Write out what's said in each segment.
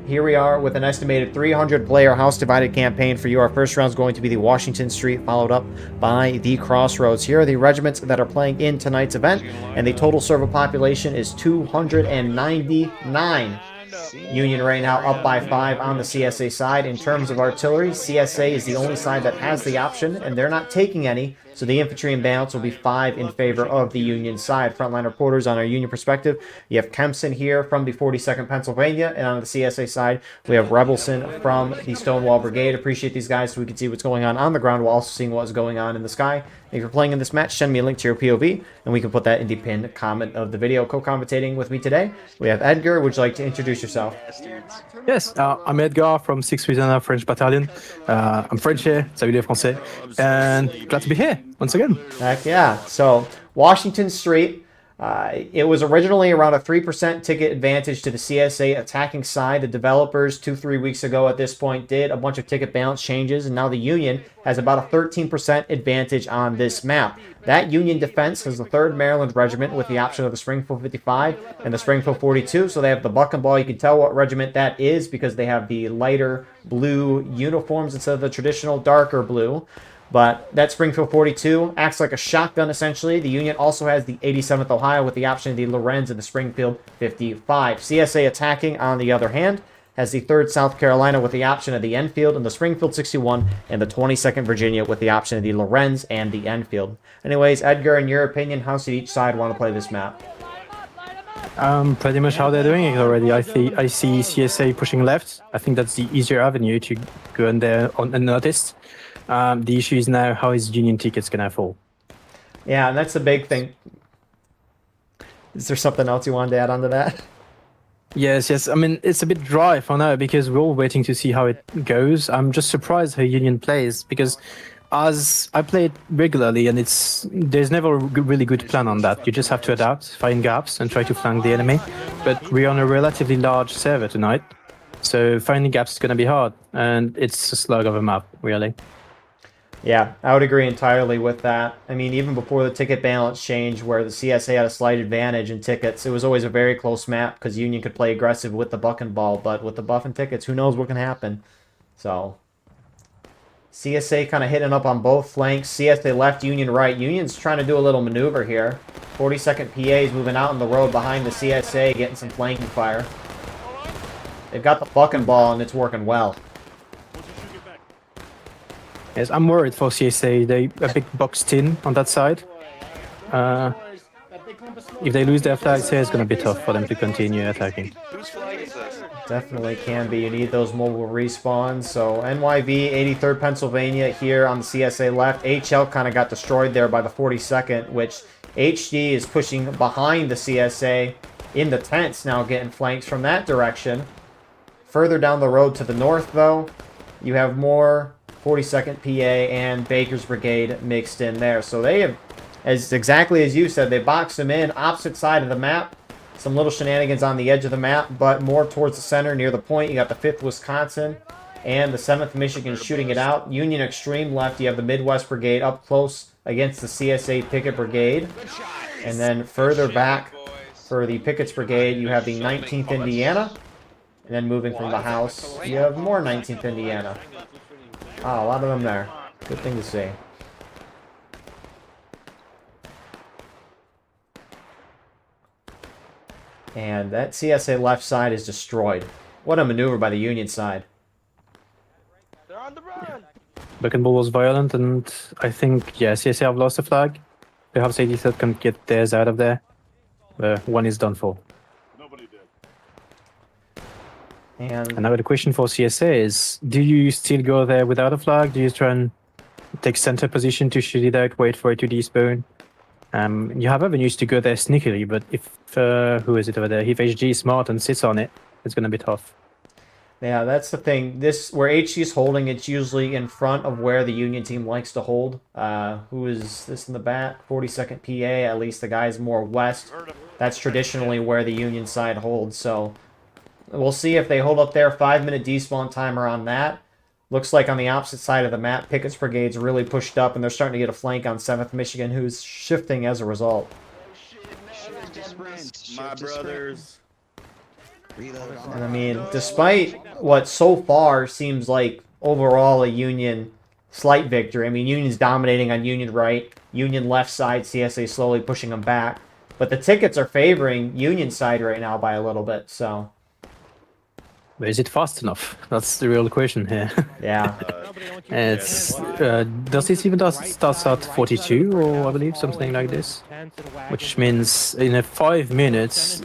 here we are with an estimated 300-player house-divided campaign for you. Our first round is going to be the Washington Street, followed up by the Crossroads. Here are the regiments that are playing in tonight's event, and the total server population is 299. Union right now up by 5 on the CSA side. In terms of artillery, CSA is the only side that has the option, and they're not taking any, so the infantry imbalance will be 5 in favor of the Union side. Frontline reporters on our Union perspective, you have Kempson here from the 42nd Pennsylvania, and on the CSA side, we have Rebelson from the Stonewall Brigade. Appreciate these guys so we can see what's going on the ground while also seeing what's going on in the sky. If you're playing in this match, send me a link to your POV, and we can put that in the pinned comment of the video. Co-commentating with me today, we have Edgar. Would you like to introduce yourself? Yes, I'm Edgar from 6th Louisiana French Battalion. I'm French here, salut les Français, and glad to be here once again. Heck yeah. So, Washington Street, it was originally around a 3% ticket advantage to the CSA attacking side. The developers 2-3 weeks ago at this point did a bunch of ticket balance changes, and now the Union has about a 13% advantage on this map. That Union defense has the 3rd Maryland Regiment with the option of the Springfield 55 and the Springfield 42, so they have the buck and ball. You can tell what regiment that is because they have the lighter blue uniforms instead of the traditional darker blue. But that Springfield 42 acts like a shotgun, essentially. The Union also has the 87th Ohio with the option of the Lorenz and the Springfield 55. CSA attacking, on the other hand, has the 3rd South Carolina with the option of the Enfield and the Springfield 61, and the 22nd Virginia with the option of the Lorenz and the Enfield. Anyways, Edgar, in your opinion, how should each side want to play this map? Pretty much how they're doing it already. I see CSA pushing left. I think that's the easier avenue to go in there unnoticed. The issue is now how is Union tickets gonna fall? Yeah, and that's the big thing. Is there something else you wanted to add onto that? Yes. I mean, it's a bit dry for now because we're all waiting to see how it goes. I'm just surprised how Union plays because as I play it regularly and there's never a really good plan on that. You just have to adapt, find gaps and try to flank the enemy. But we're on a relatively large server tonight, so finding gaps is gonna be hard and it's a slug of a map, really. Yeah, I would agree entirely with that. I mean, even before the ticket balance change where the CSA had a slight advantage in tickets, it was always a very close map because Union could play aggressive with the buck and ball, but with the buff and tickets, who knows what can happen. So, CSA kind of hitting up on both flanks. CSA left, Union right. Union's trying to do a little maneuver here. 42nd PA is moving out on the road behind the CSA, getting some flanking fire. They've got the buck and ball, and it's working well. Yes, I'm worried for CSA. They a big boxed in on that side. If they lose their flags here, it's going to be tough for them to continue attacking. Definitely can be. You need those mobile respawns. So NYV, 83rd Pennsylvania here on the CSA left. HL kind of got destroyed there by the 42nd, which HD is pushing behind the CSA in the tents now, getting flanks from that direction. Further down the road to the north, though, you have more 42nd PA and Baker's Brigade mixed in there. So they have, as exactly as you said, they boxed them in opposite side of the map. Some little shenanigans on the edge of the map, but more towards the center near the point. You got the 5th Wisconsin and the 7th Michigan shooting it out. Union extreme left, you have the Midwest Brigade up close against the CSA Pickett Brigade. And then further back for the Pickett's Brigade, you have the 19th Indiana. And then moving from the house, you have more 19th Indiana. Oh, a lot of them there. Good thing to see. And that CSA left side is destroyed. What a maneuver by the Union side. They're on the run. Buck and ball was violent, and I think, yeah, CSA have lost the flag. Perhaps 83rd can get theirs out of there. One is done for. And now the question for CSA is, do you still go there without a flag? Do you try and take center position to shoot it out, wait for it to despawn? You have avenues to go there sneakily, but if, who is it over there? If HG is smart and sits on it, it's going to be tough. Yeah, that's the thing. This, where HG is holding, it's usually in front of where the Union team likes to hold. Who is this in the back? 42nd PA, at least the guy's more west. That's traditionally where the Union side holds, so we'll see if they hold up their 5-minute despawn timer on that. Looks like on the opposite side of the map, Pickett's Brigade's really pushed up, and they're starting to get a flank on 7th Michigan, who's shifting as a result. My brothers. And I mean, despite what so far seems like overall a Union slight victory, I mean, Union's dominating on Union right, Union left side, CSA slowly pushing them back. But the tickets are favoring Union side right now by a little bit, so... But is it fast enough? That's the real question here. Yeah. It's does it even start at 42 or I believe something like this, which means in 5 minutes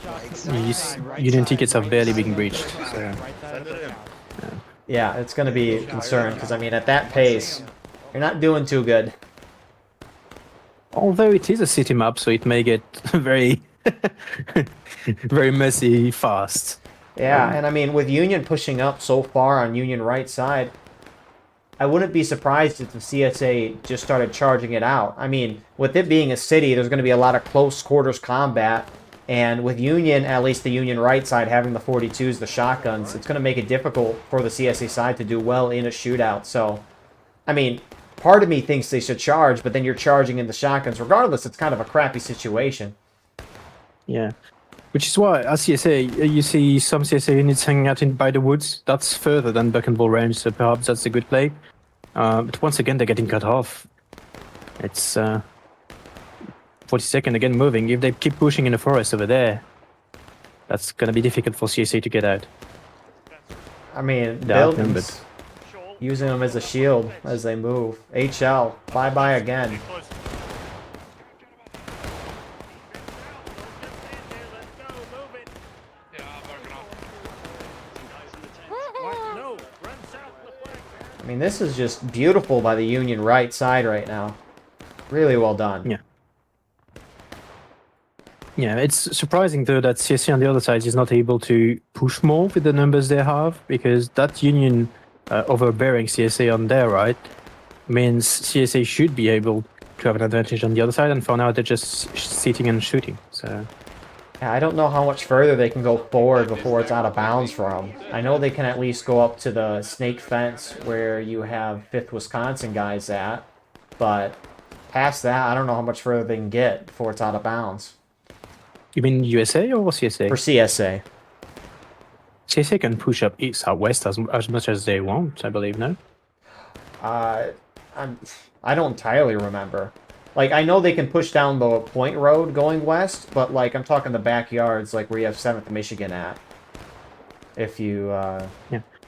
Union tickets have barely been reached. So, Yeah, it's going to be a concern, because, I mean, at that pace, you're not doing too good. although it is a city map, so it may get very, very messy fast. Yeah, and I mean, with Union pushing up so far on Union right side, I wouldn't be surprised if the CSA just started charging it out. I mean, with it being a city, there's going to be a lot of close quarters combat, and with Union, at least the Union right side, having the 42s, the shotguns, it's going to make it difficult for the CSA side to do well in a shootout. So, I mean, part of me thinks they should charge, but then you're charging in the shotguns. Regardless, it's kind of a crappy situation. Yeah. Which is why, as CSA, you see some CSA units hanging out by the woods. That's further than buck and ball range, so perhaps that's a good play. But once again, they're getting cut off. It's 42nd again moving. If they keep pushing in the forest over there, that's going to be difficult for CSA to get out. I mean, They're outnumbered. buildings, using them as a shield as they move. HL, bye-bye again. I mean, this is just beautiful by the Union right side right now. Really well done. Yeah. Yeah, it's surprising though that CSA on the other side is not able to push more with the numbers they have, because that Union overbearing CSA on their right means CSA should be able to have an advantage on the other side, and for now they're just sitting and shooting. So Yeah, I don't know how much further they can go forward before it's out of bounds for them. I know they can at least go up to the snake fence where you have 5th Wisconsin guys at, but past that, I don't know how much further they can get before it's out of bounds. you mean USA or CSA? For CSA. CSA can push up east or west as much as they want, I believe, no? I don't entirely remember. Like, I know they can push down the Point Road going west, but, like, I'm talking the backyards, like, where you have 7th Michigan at. If you,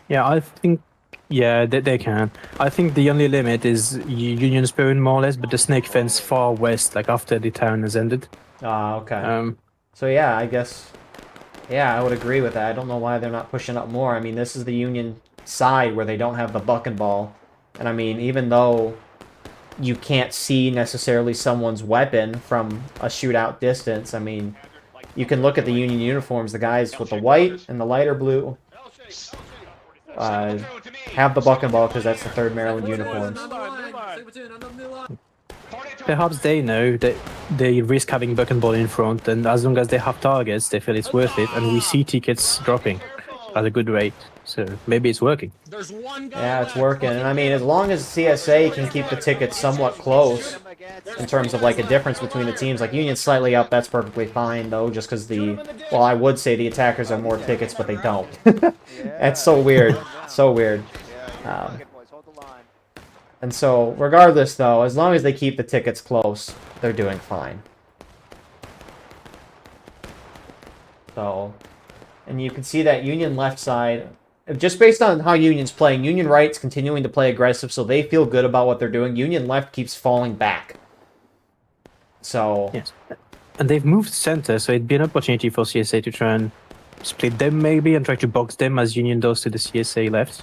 Yeah, I think, yeah, they can. I think the only limit is Union Spoon, more or less, but the snake fence far west, like after the town has ended. okay. So, yeah, I guess, yeah, I would agree with that. I don't know why they're not pushing up more. I mean, this is the Union side where they don't have the buck and ball. And, I mean, even though you can't see necessarily someone's weapon from a shootout distance, I mean, you can look at the Union uniforms. The guys with the white and the lighter blue have the buck and ball because that's the 3rd Maryland uniforms. Perhaps they know that they risk having buck and ball in front, and as long as they have targets, they feel it's worth it, and we see tickets dropping at a good rate. So maybe it's working. Yeah, it's working. And I mean, as long as CSA can keep the tickets somewhat close in terms of like a difference between the teams, like Union's slightly up, that's perfectly fine though, just because well, I would say the attackers have more tickets, but they don't. That's so weird. So weird. And so, regardless though, as long as they keep the tickets close, they're doing fine. So, and you can see that Union left side, just based on how Union's playing, Union right's continuing to play aggressive, so they feel good about what they're doing. Union left keeps falling back. So... Yes. And they've moved center, so it'd be an opportunity for CSA to try and split them maybe, and try to box them as Union does to the CSA left.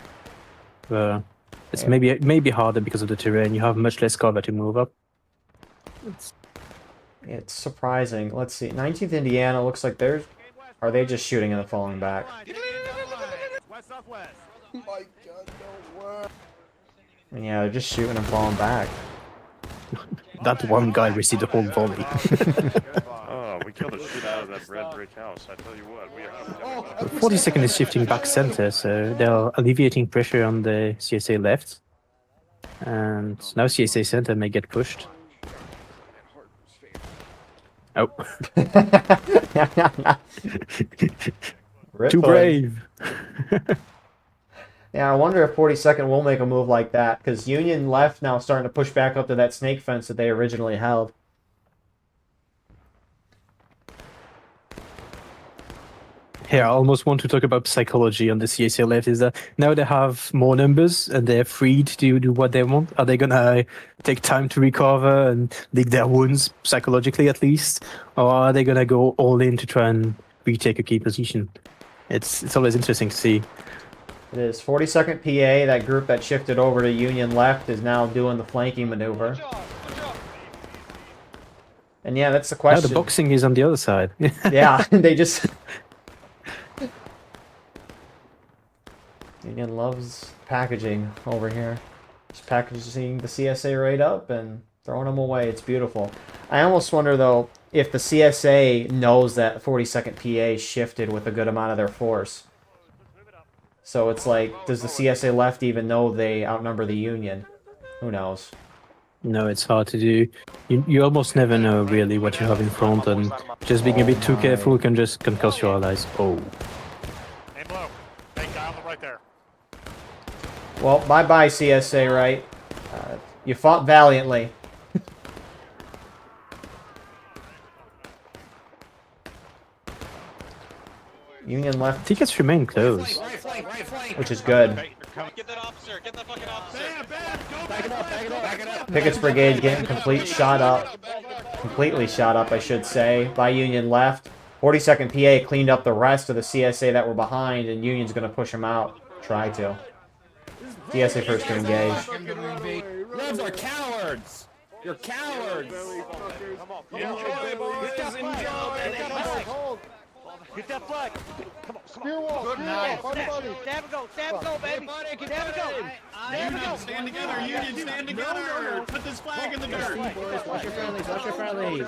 It's maybe harder because of the terrain. You have much less cover to move up. It's surprising. Let's see. 19th Indiana looks like there's... Are they just shooting and falling back? And yeah, they're just shooting and falling back. That one guy received a whole volley. Oh, we killed the shit out of that red brick house. I tell you what, we are... 42nd is shifting back center, so they're alleviating pressure on the CSA left. And now CSA center may get pushed. Oh. Rip Too Hood. brave. Yeah, I wonder if 42nd will make a move like that, because Union left now starting to push back up to that snake fence that they originally held. Here, I almost want to talk about psychology on the CSA left. Is that now they have more numbers and they're free to do what they want? Are they gonna take time to recover and lick their wounds, psychologically at least? Or are they gonna go all in to try and retake a key position? It's always interesting to see. It is 42nd PA, that group that shifted over to Union left, is now doing the flanking maneuver. And yeah, that's the Now question. the boxing is on the other side. Yeah, they just... Union loves packaging over here. Just packaging the CSA right up and throwing them away. It's beautiful. I almost wonder, though, if the CSA knows that 42nd PA shifted with a good amount of their force. So it's like, does the CSA left even know they outnumber the Union? Who knows? No, it's hard to do. You almost never know really what you have in front, and just being a bit too careful can cost your allies. Oh. Aim low. Big guy on the right there. Well, bye-bye, CSA, right? You fought valiantly. Union left, Tickets remain close. which is good. Get that officer! Get that fucking officer! Pickett's brigade getting completely shot up, I should say, by Union left. 42nd PA cleaned up the rest of the CSA that were behind, and Union's going to push them out. Try to. CSA first to engage. Revs are cowards! You're cowards! Get that flag! Come on, Spear wall, Good night. buddy. Stab and go, stab and go, baby! Stab and go! Stab and go! Stand together, Union, stand together! Put this flag in the dirt! Boys, watch your friendlies, watch your friendlies.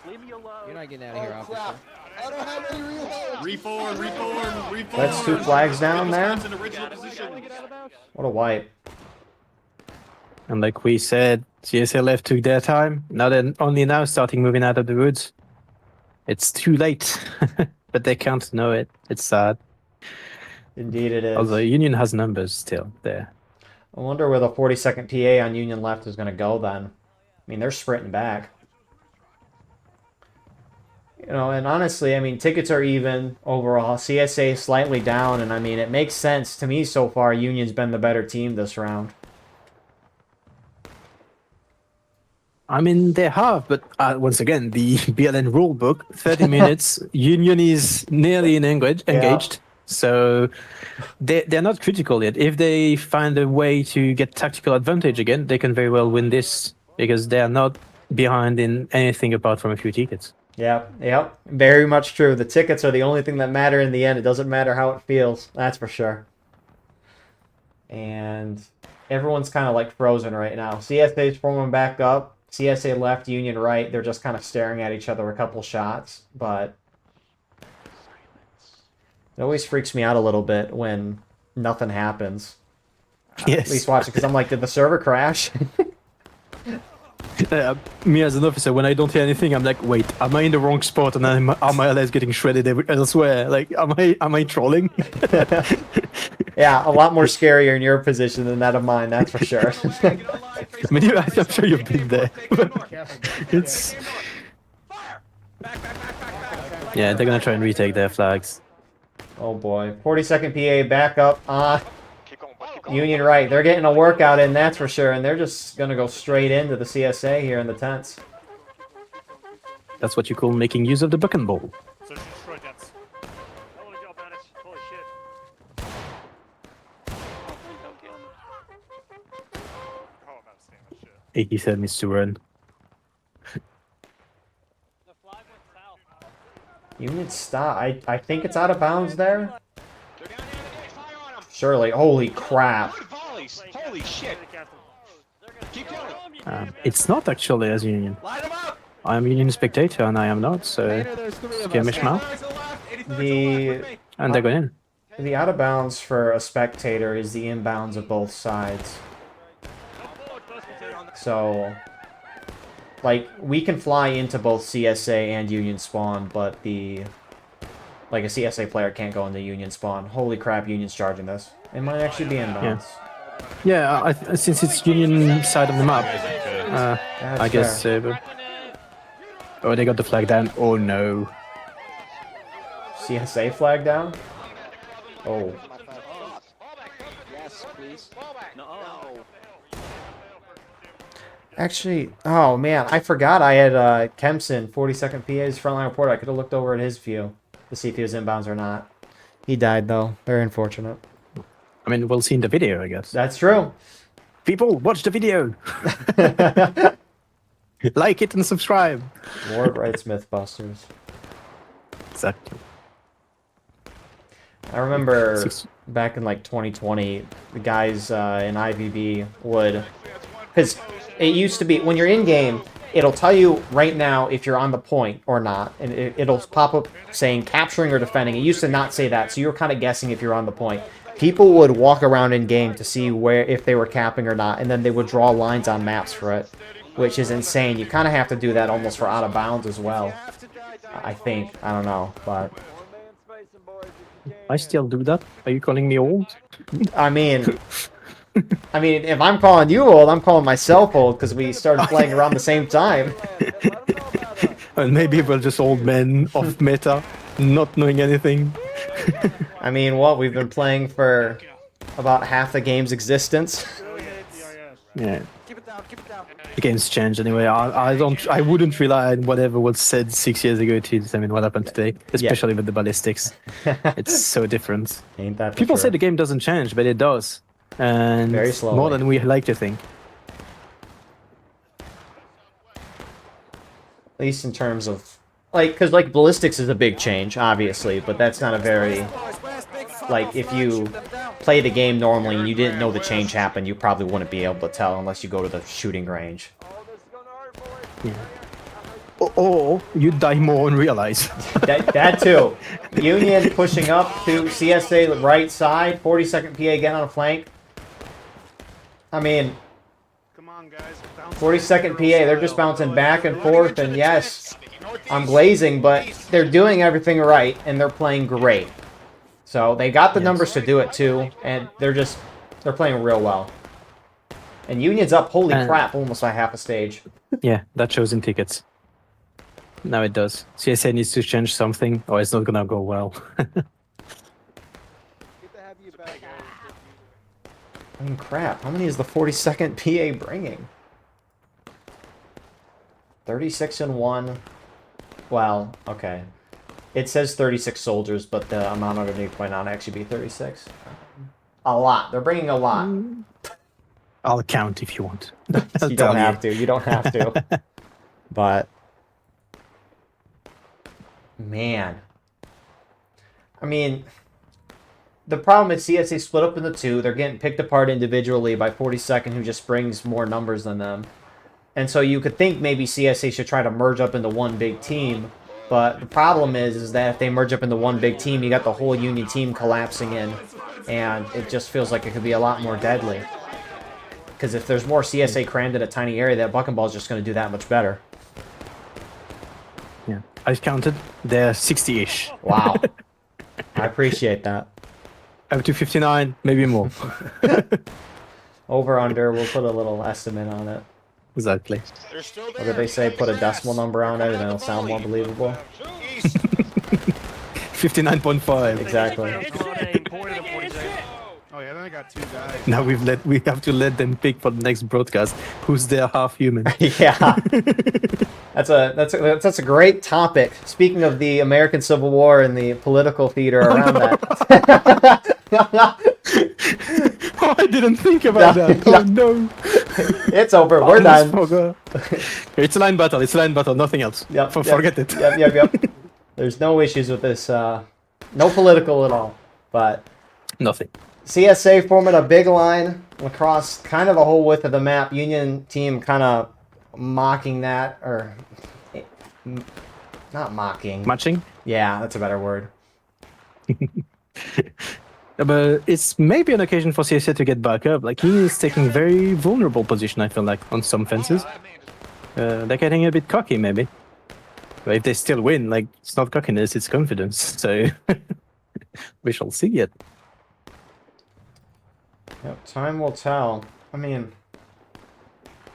Leave me alone. You're not getting out of here, officer. I don't have any reloads. Reform, reform, reform! That's 2 flags down there. In original position. What a wipe. And like we said, CSA left took their time. Now they're only now starting moving out of the woods. It's too late, but they can't know it. It's sad. Indeed it is. Although Union has numbers still there. I wonder where the 42nd PA on Union left is going to go then. I mean, they're sprinting back. You know, and honestly, I mean, tickets are even overall. CSA slightly down, and I mean, it makes sense to me so far. Union's been the better team this round. I mean, they have, but once again, the BLN rulebook, 30 minutes, Union is nearly engaged, so they're not critical yet. If they find a way to get tactical advantage again, they can very well win this, because they're not behind in anything apart from a few tickets. Yep, very much true. The tickets are the only thing that matter in the end. It doesn't matter how it feels, that's for sure. And everyone's kind of like frozen right now. CSA's forming back up. CSA left, Union right. They're just kind of staring at each other a couple shots, but it always freaks me out a little bit when nothing happens. Yes. At least watch it, because I'm like, did the server crash? Me as an officer, when I don't hear anything, I'm like, wait, am I in the wrong spot and are my allies getting shredded elsewhere? Like, am I trolling? Yeah, a lot more scarier in your position than that of mine, that's for sure. I mean, I'm sure you've been there. It's... Yeah, they're gonna try and retake their flags. Oh boy. 42nd PA back up on Keep going, bud, keep going. Union right. They're getting a workout in, that's for sure, and they're just going to go straight into the CSA here in the tents. That's what you call making use of the buck and ball. So she's destroyed that. Holy go, Bennett. Holy shit. Oh, I'm about to stand that shit. 87 needs to run. The flag went south. Union stop. I think it's out of bounds there. They're down here. Fire on them. Surely. Holy crap. Volleys. Holy shit. Keep going. It's not actually as Union. Light them up! I am Union spectator and I am not, so... There's 3 of us. Skirmish mouth. And they're going in. The out of bounds for a spectator is the inbounds of both sides. So, like, we can fly into both CSA and Union spawn, but the Like a CSA player can't go into Union spawn. Holy crap, Union's charging this. It might actually be inbounds. Yeah, since it's Union side of the map, I guess. But... Oh, they got the flag down. Oh no. CSA flag down? Oh. Yes, please. No. Actually, oh man, I forgot I had Kempson, 42nd PA's frontline reporter. I could have looked over at his view to see if he was inbounds or not. He died though. Very unfortunate. I mean, we'll see in the video, I guess. That's true. People, watch the video. Like it and subscribe. More Rights Mythbusters. Exactly. I remember back in like 2020, the guys in IVB would, because it used to be when you're in game, it'll tell you right now if you're on the point or not, and it'll pop up saying capturing or defending. It used to not say that, so you were kind of guessing if you're on the point. People would walk around in game to see if they were capping or not, and then they would draw lines on maps for it, which is insane. You kind of have to do that almost for out of bounds as well. I think. I don't know, but I still do that. Are you calling me old? I mean, if I'm calling you old, I'm calling myself old because we started playing around the same time. And maybe we're just old men off meta, not knowing anything. I mean, what? We've been playing for about half the game's existence. Yeah. The game's changed anyway. I wouldn't rely on whatever was said 6 years ago to determine what happened today, especially with the ballistics. It's so different. Ain't that People say the game doesn't change, but it does. And very slowly. More than we like to think. At least in terms of, like, because, like, ballistics is a big change, obviously, but that's not a very, like, if you play the game normally and you didn't know the change happened, you probably wouldn't be able to tell unless you go to the shooting range. Yeah. Or you'd die more and realize. that too. Union pushing up to CSA right side, 42nd PA again on a flank. I mean, 42nd PA, they're just bouncing back and forth, and yes, I'm glazing, but they're doing everything right, and they're playing great. So they got the numbers to do it too, and they're playing real well. And Union's up, holy crap, almost by half a stage. Yeah, that shows in tickets. Now it does. CSA needs to change something, or it's not gonna go well. I mean, crap, how many is the 42nd PA bringing? 36 and 1. Well, okay. It says 36 soldiers, but the amount underneath might not actually be 36. A lot. They're bringing a lot. I'll count if you want. You don't have to. You don't have to. But, man. I mean, the problem is CSA split up into two. They're getting picked apart individually by 42nd, who just brings more numbers than them. And so you could think maybe CSA should try to merge up into one big team. But the problem is that if they merge up into one big team, you got the whole Union team collapsing in. And it just feels like it could be a lot more deadly. Because if there's more CSA crammed in a tiny area, that bucking ball is just going to do that much better. Yeah, I've counted. They're 60-ish. Wow. I appreciate that. Up to 59, maybe more. Over, under, we'll put a little estimate on it. Exactly. What did they say? Put a decimal number on it and it'll sound more believable. 59.5. Exactly. Oh yeah, then I got two guys. Now we have to let them pick for the next broadcast who's their half human. Yeah. That's a great topic. Speaking of the American Civil War and the political theater around that. Oh, I didn't think about that. Oh no. It's over. We're done. It's a line battle. It's a line battle. Nothing else. Yep, Forget it. Yep. There's no issues with this. No political at all. But nothing. CSA forming a big line across kind of the whole width of the map. Union team kind of mocking that, or not mocking. Matching? Yeah, that's a better word. But it's maybe an occasion for CSA to get back up. Like, he is taking very vulnerable position, I feel like, on some fences. They're getting a bit cocky, maybe. But if they still win, like, it's not cockiness, it's confidence. So we shall see it. Yep, time will tell. I mean,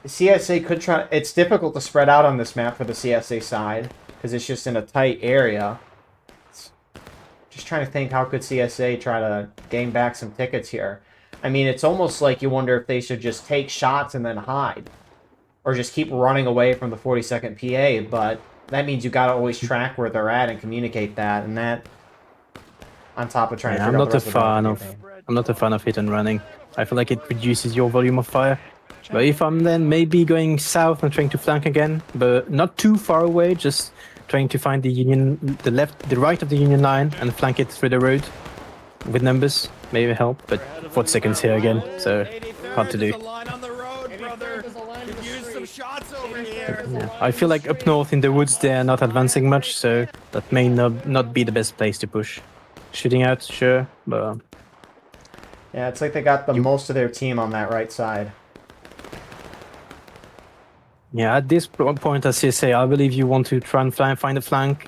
the CSA could try. It's difficult to spread out on this map for the CSA side because it's just in a tight area. Just trying to think, how could CSA try to gain back some tickets here? I mean, it's almost like you wonder if they should just take shots and then hide, or just keep running away from the 42nd PA. But that means you gotta always track where they're at and communicate that, and that on top of trying to. I'm not a fan of. I'm not a fan of hit and running. I feel like it reduces your volume of fire. But if I'm then maybe going south and trying to flank again, but not too far away, just trying to find the Union, the right of the Union line, and flank it through the road with numbers, maybe help. But 40 seconds here again, so hard to do. Yeah. I feel like up north in the woods they're not advancing much, so that may not be the best place to push. Shooting out, sure, but yeah, it's like they got the most of their team on that right side. yeah, at this point, as you say, I believe you want to try and find a flank,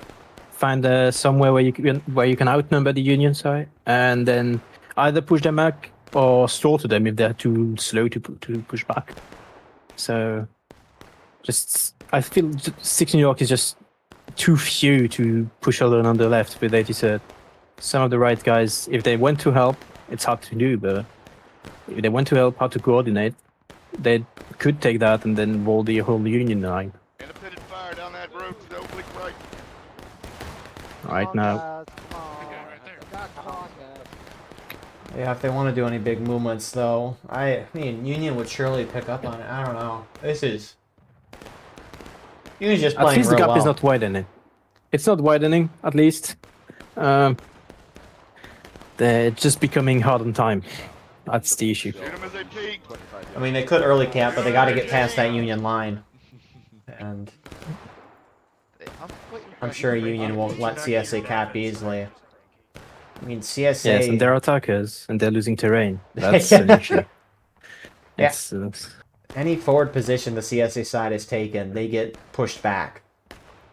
find somewhere where you can outnumber the Union side, and then either push them back or slaughter them if they're too slow to push back. So, I feel 6 New York is just too few to push alone on the left with 83rd. Some of the right guys, if they went to help, it's hard to do, but if they went to help, how to coordinate, they could take that and then wall the whole Union line. Independent fire down that road to the oblique right. Right now. Yeah, if they want to do any big movements, though, I mean, Union would surely pick up on it. I don't know. This is Union's just playing At least the real gap is well. not widening. It's not widening, at least. They're just becoming hard on time. That's the issue. Shoot them as they peek. I mean, they could early camp, but they got to get past that Union line. And I'm sure Union won't let CSA cap easily. I mean, CSA... Yes, and they're attackers, and they're losing terrain. That's an issue. Yeah. It's, Any forward position the CSA side has taken, they get pushed back.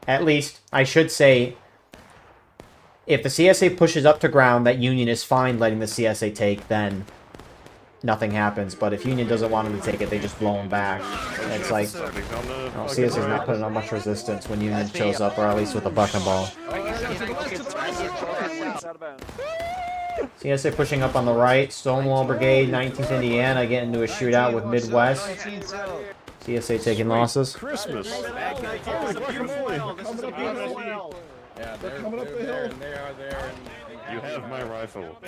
At least, I should say, if the CSA pushes up to ground that Union is fine letting the CSA take, then nothing happens. But if Union doesn't want them to take it, they just blow them back. And it's like, no, CSA's not putting up much resistance when Union shows up, or at least with a buck and ball. CSA pushing up on the right. Stonewall Brigade, 19th Indiana, getting into a shootout with Midwest. CSA taking losses. Christmas. Yeah, they're coming up the hill. And they are there. You have my rifle.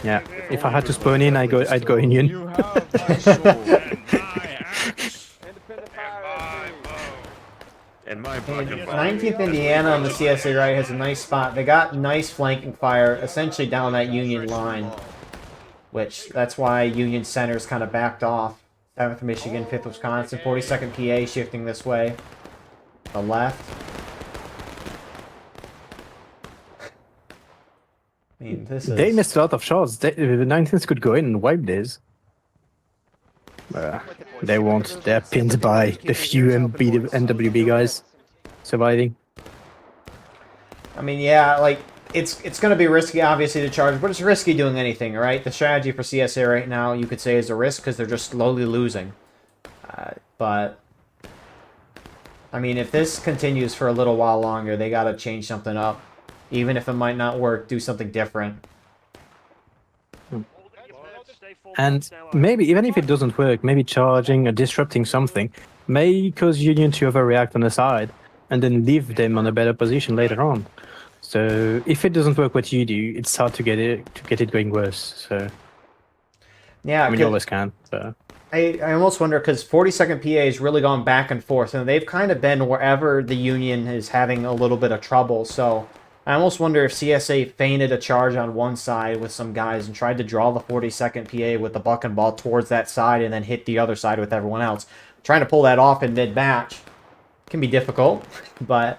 yeah, if I had to spawn in, I'd go Union. You have my sword. And my fucking 19th Indiana on the CSA right has a nice spot. They got nice flanking fire, essentially down that Union line, which that's why Union center's kind of backed off. 7th Michigan, 5th Wisconsin, 42nd PA shifting this way. The left. I mean, this is... They missed a lot of shots. The 19th could go in and wipe this. They won't. They're pinned by the few NWB guys surviving. I mean, yeah, like, it's going to be risky, obviously, to charge, but it's risky doing anything, right? The strategy for CSA right now, you could say, is a risk because they're just slowly losing. But, I mean, if this continues for a little while longer, they got to change something up. Even if it might not work, do something different. And maybe, even if it doesn't work, maybe charging or disrupting something may cause Union to overreact on the side and then leave them on a better position later on. So if it doesn't work what you do, it's hard to get it going worse. So Yeah, I mean, you always can. So. I almost wonder, because 42nd PA has really gone back and forth, and they've kind of been wherever the Union is having a little bit of trouble, so I almost wonder if CSA feinted a charge on one side with some guys and tried to draw the 42nd PA with the buck and ball towards that side and then hit the other side with everyone else. Trying to pull that off in mid-match can be difficult, but...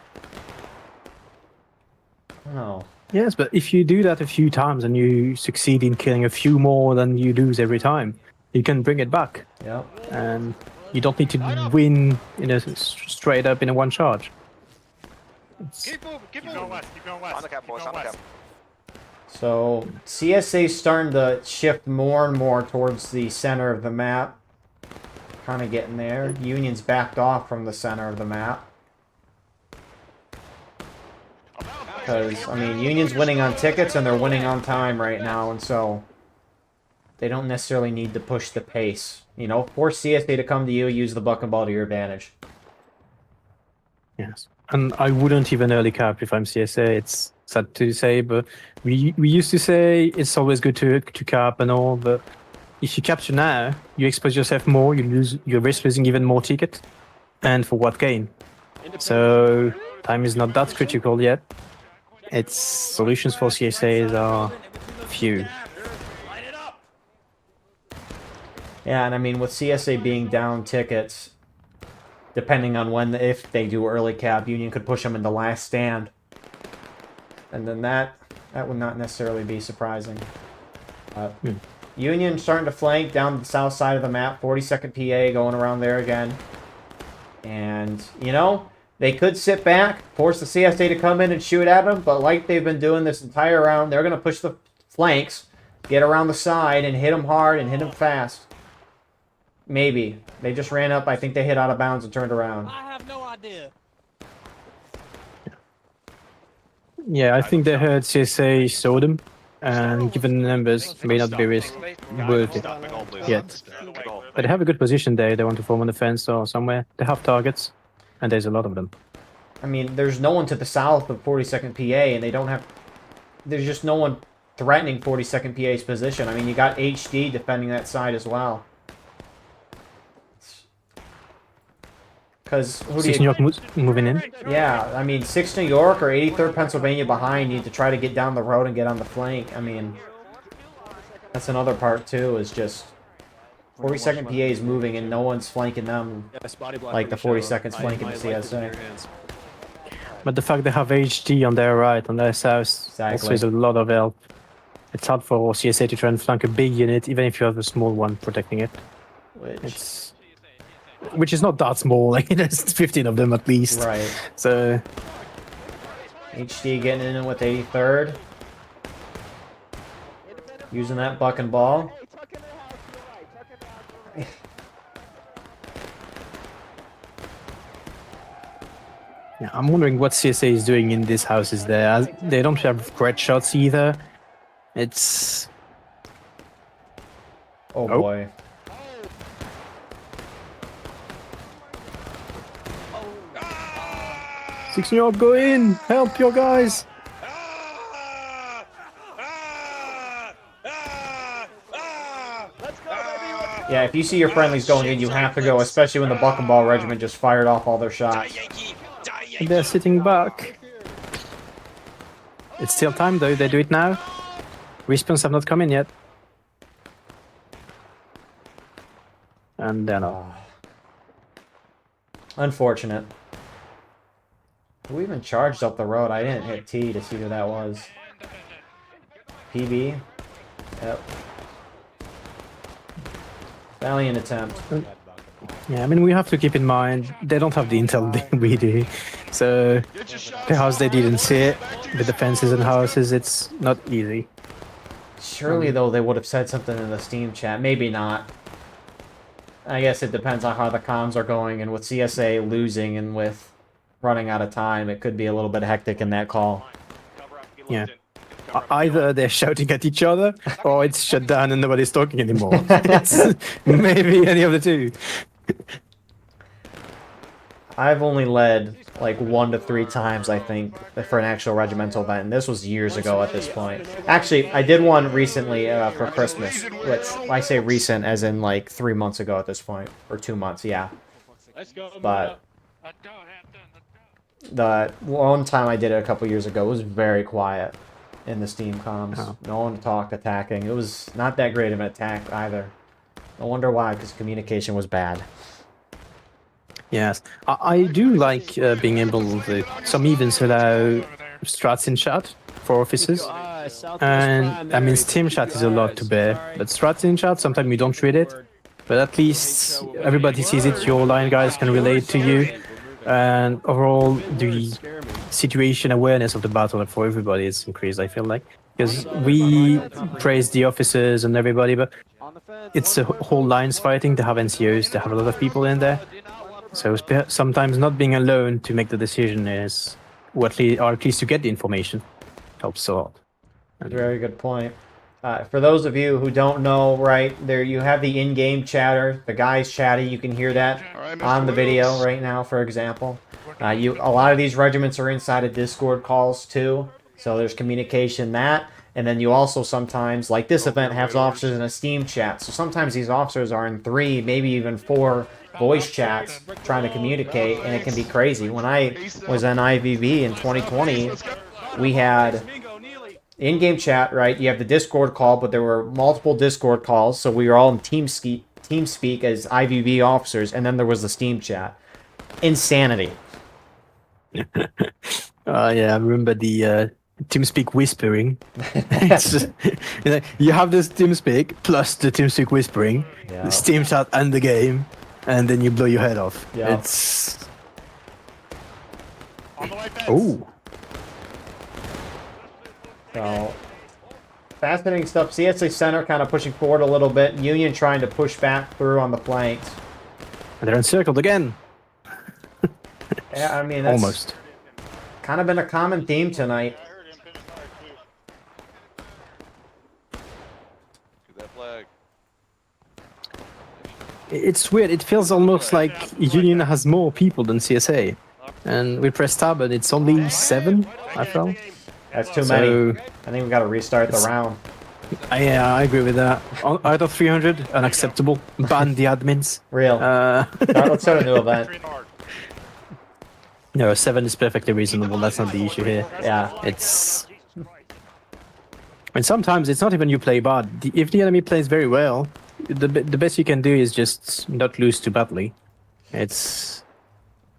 Oh. Yes, but if you do that a few times and you succeed in killing a few more than you lose every time, you can bring it back. Yep. And you don't need to win straight up in a one charge. Keep going west. Keep going west. On the cap, boys. Keep On the going cap. west. So CSA's starting to shift more and more towards the center of the map. Kind of getting there. Union's backed off from the center of the map. Because, I mean, Union's winning on tickets and they're winning on time right now, and so they don't necessarily need to push the pace. You know, force CSA to come to you, use the buck and ball to your advantage. Yes, and I wouldn't even early cap if I'm CSA. It's sad to say, but we used to say it's always good to cap and all. But if you capture now, you expose yourself more. You risk losing even more ticket, and for what gain? So time is not that critical yet. Its solutions for CSAs are few. Yeah, and I mean, with CSA being down tickets, depending on when, if they do early cap, Union could push them into last stand. And then that would not necessarily be surprising. Union starting to flank down the south side of the map, 42nd PA going around there again. And, you know, they could sit back, force the CSA to come in and shoot at them, but like they've been doing this entire round, they're going to push the flanks, get around the side, and hit them hard and hit them fast. Maybe. They just ran up. I think they hit out of bounds and turned around. I have no idea. Yeah, I think they heard CSA saw them, and given the numbers, may not be worth it yet. But they have a good position there. They want to form on the fence or somewhere. They have targets, and there's a lot of them. I mean, there's no one to the south of 42nd PA, and they don't have... There's just no one threatening 42nd PA's position. I mean, you got HD defending that side as well. Because who do 6 you... New York moving in. Yeah, I mean, 6 New York or 83rd Pennsylvania behind need to try to get down the road and get on the flank. I mean, that's another part, too, is just... 42nd PA is moving and no one's flanking them like the 42nd's flanking the CSA. But the fact they have HD on their right, on their south, also is a lot of help. It's hard for CSA to try and flank a big unit, even if you have a small one protecting it. Which is not that small, like there's 15 of them at least. Right. So HD getting in with 83rd. Using that buck and ball. yeah, I'm wondering what CSA is doing in these houses there. They don't have great shots either. It's... Oh boy. Six New York, go in! Help your guys! Yeah, if you see your friendlies going in, you have to go, especially when the buck and ball regiment just fired off all their shots. And they're sitting back. It's still time though, they do it now. Respawns have not come in yet. And they're not. Unfortunate. Who even charged up the road? I didn't hit T to see who that was. PB. Yep. Valiant attempt. Yeah, I mean, we have to keep in mind, they don't have the intel we do. So, the house they didn't see it, with the fences and houses, it's not easy. Surely, though, they would have said something in the Steam chat. Maybe not. I guess it depends on how the comms are going, and with CSA losing and with running out of time, it could be a little bit hectic in that call. Yeah. Either they're shouting at each other, or it's shut down and nobody's talking anymore. It's maybe any of the two. I've only led like 1 to 3 times, I think, for an actual regimental event, and this was years ago at this point. Actually, I did one recently for Christmas, which I say recent as in like 3 months ago at this point, or 2 months, yeah. But the one time I did it a couple years ago, it was very quiet in the Steam comms. Oh. No one talked attacking. It was not that great of an attack either. No wonder why, because communication was bad. Yes, I do like being able to, some events allow strats in chat for officers. And I mean, Steam chat is a lot to bear, but strats in chat, sometimes you don't read it. But at least everybody sees it, your line guys can relate to you. And overall, the situation awareness of the battle for everybody is increased, I feel like. Because we praise the officers and everybody, but it's a whole lines fighting. They have NCOs, they have a lot of people in there. So sometimes not being alone to make the decision is, or at least to get the information, helps a lot. Very good point. For those of you who don't know, right, there you have the in-game chatter, the guys chatty. You can hear that on the video right now, for example. A lot of these regiments are inside of Discord calls too, so there's communication that. And then you also sometimes, like this event, have officers in a Steam chat. So sometimes these officers are in 3, maybe even 4 voice chats trying to communicate, and it can be crazy. When I was in IVV in 2020, we had in-game chat, right? You have the Discord call, but there were multiple Discord calls, so we were all in TeamSpeak as IVV officers, and then there was the Steam chat. Insanity. Yeah, I remember the TeamSpeak whispering. It's just, you have this TeamSpeak plus the TeamSpeak whispering, Yeah. the Steam chat and the game, and then you blow your head off. Yeah. It's... On the white fence. Oh. So, fascinating stuff. CSA Center kind of pushing forward a little bit. Union trying to push back through on the flanks. And they're encircled again. Yeah, I mean, that's Almost. kind of been a common theme tonight. It's weird. It feels almost like Union has more people than CSA. And we press tab and it's only 7, I felt. That's too So- many. I think we got to restart the round. Yeah, I agree with that. Out of 300, unacceptable. Ban the admins. Real. Let's start a new event. No, 7 is perfectly reasonable. That's not the issue here. Yeah. It's... And sometimes it's not even you play bad. If the enemy plays very well, the best you can do is just not lose too badly. It's...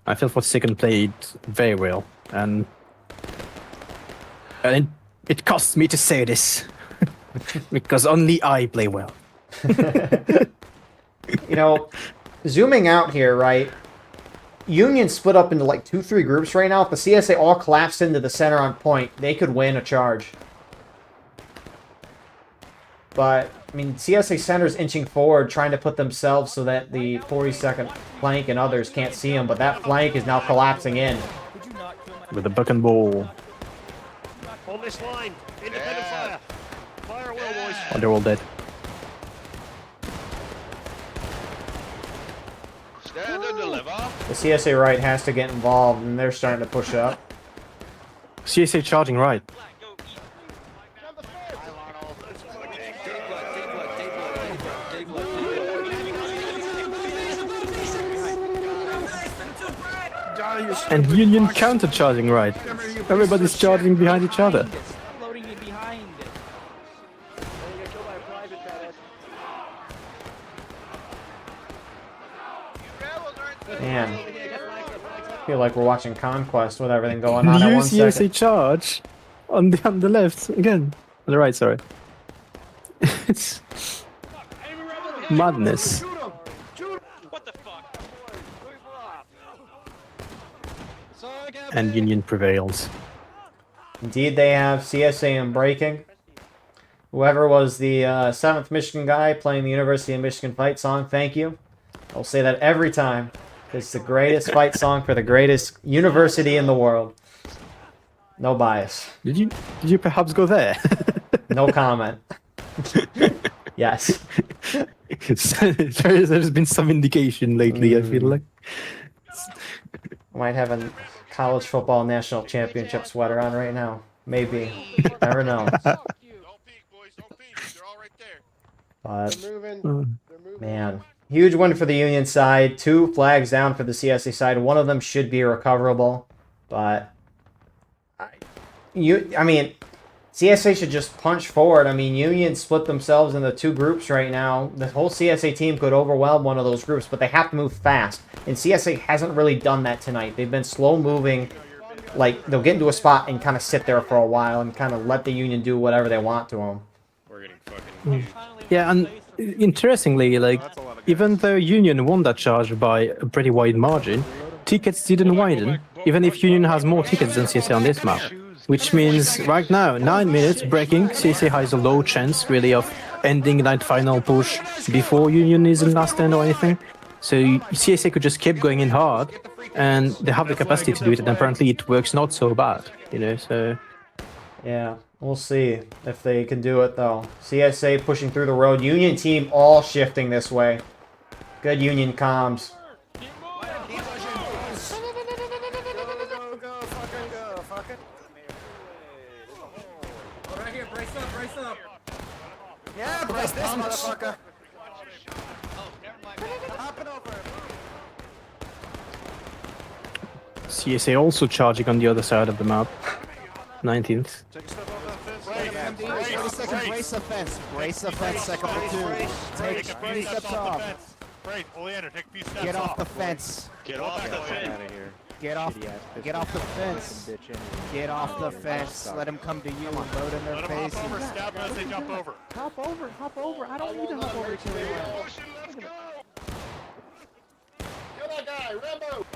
I feel for second played very well. And it costs me to say this. Because only I play well. You know, zooming out here, right? Union split up into like 2-3 groups right now. If the CSA all collapsed into the center on point, they could win a charge. But, I mean, CSA Center's inching forward, trying to put themselves so that the 42nd flank and others can't see them. But that flank is now collapsing in. With the buck and ball. Hold this line. Independent fire. Fire at will, boys. Oh, they're all dead. Stand and deliver. The CSA right has to get involved, and they're starting to push up. CSA charging right. And Union counter-charging right. Everybody's charging behind each other. Loading it behind. Man, I feel like we're watching Conquest with everything going on at New 1 CSA second. charge on the left again. On the right, sorry. It's madness. What the fuck? And Union prevails. Indeed, they have CSA in breaking. Whoever was the 7th Michigan guy playing the University of Michigan fight song, thank you. I'll say that every time. It's the greatest fight song for the greatest university in the world. No bias. Did you perhaps go there? No comment. Yes. There's been some indication lately, I feel like. Might have a college football national championship sweater on right now. Maybe. Never know. Don't peek, boys. Don't peek. They're all right there. But, They're moving. man. Huge win for the Union side. 2 flags down for the CSA side. One of them should be recoverable. But, I mean, CSA should just punch forward. I mean, Union split themselves into 2 groups right now. The whole CSA team could overwhelm one of those groups, but they have to move fast. And CSA hasn't really done that tonight. They've been slow moving. Like, they'll get into a spot and kind of sit there for a while and kind of let the Union do whatever they want to them. We're getting fucking... Yeah, and interestingly, like, even though Union won that charge by a pretty wide margin, tickets didn't widen, even if Union has more tickets than CSA on this map. Which means right now, 9 minutes breaking, CSA has a low chance really of ending that final push before Union is in last stand or anything. So CSA could just keep going in hard, and they have the capacity to do it, and apparently it works not so bad, you know, so... Yeah, we'll see if they can do it, though. CSA pushing through the road. Union team all shifting this way. Good Union comms. Right here, brace up, brace up. Yeah, brace this motherfucker. CSA also charging on the other side of the map. 19th. Brace the fence. Brace the fence, second platoon. Take 3 steps off. Great, Oleander, take a few steps Get off the fence. Get off the fence. Get off the fence. Get off the fence. Let them come to you and load in their Let them hop face. over, stab them as they jump over. Hop over. I don't need to hop over to you. Let's go. Kill that guy, Rambo.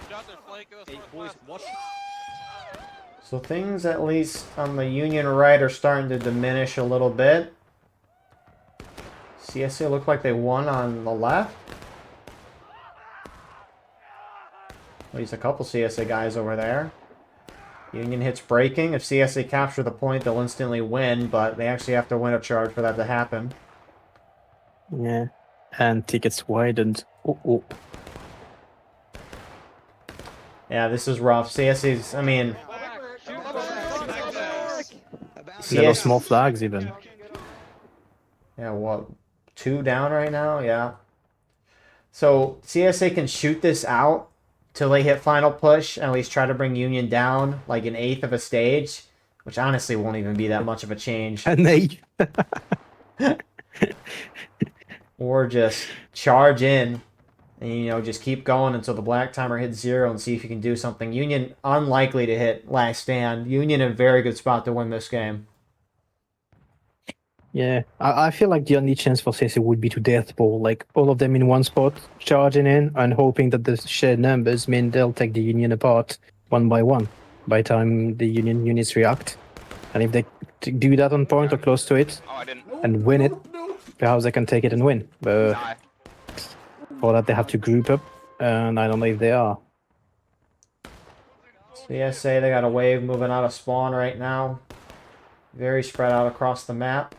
So things, at least on the Union right, are starting to diminish a little bit. CSA looked like they won on the left. At least a couple CSA guys over there. Union hits breaking. If CSA capture the point, they'll instantly win, but they actually have to win a charge for that to happen. Yeah. And tickets widened. Oh. Yeah, this is rough. CSA's, I mean... There are small flags even. Yeah, what? 2 down right now? Yeah. So CSA can shoot this out till they hit final push and at least try to bring Union down like an eighth of a stage, which honestly won't even be that much of a change. And they... Or just charge in and, you know, just keep going until the black timer hits 0 and see if you can do something. Union unlikely to hit last stand. Union in a very good spot to win this game. Yeah, I feel like the only chance for CSA would be to death ball, like all of them in one spot, charging in and hoping that the shared numbers mean they'll take the Union apart one by one by the time the Union units react. And if they do that on point or close to it and win it, perhaps they can take it and win. But for that, they have to group up, and I don't know if they are. CSA, they got a wave moving out of spawn right now. Very spread out across the map.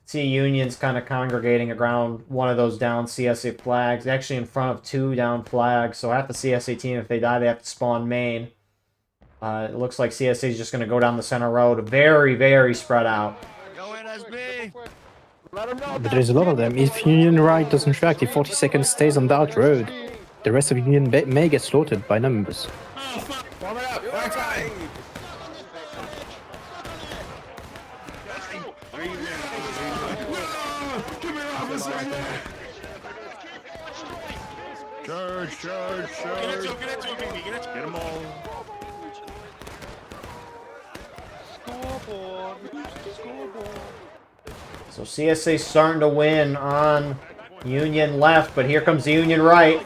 See Union's kind of congregating around one of those down CSA flags. Actually in front of 2 down flags. So half the CSA team, if they die, they have to spawn main. It looks like CSA is just going to go down the center road. Very, very spread out. Go in as me. But there's a lot of them. If Union right doesn't react, if 40 seconds stays on that road, the rest of Union may get slaughtered by numbers. Warm it up. Backside. Charge. Get into him, Bingy. Get them all. So CSA starting to win on Union left, but here comes the Union right.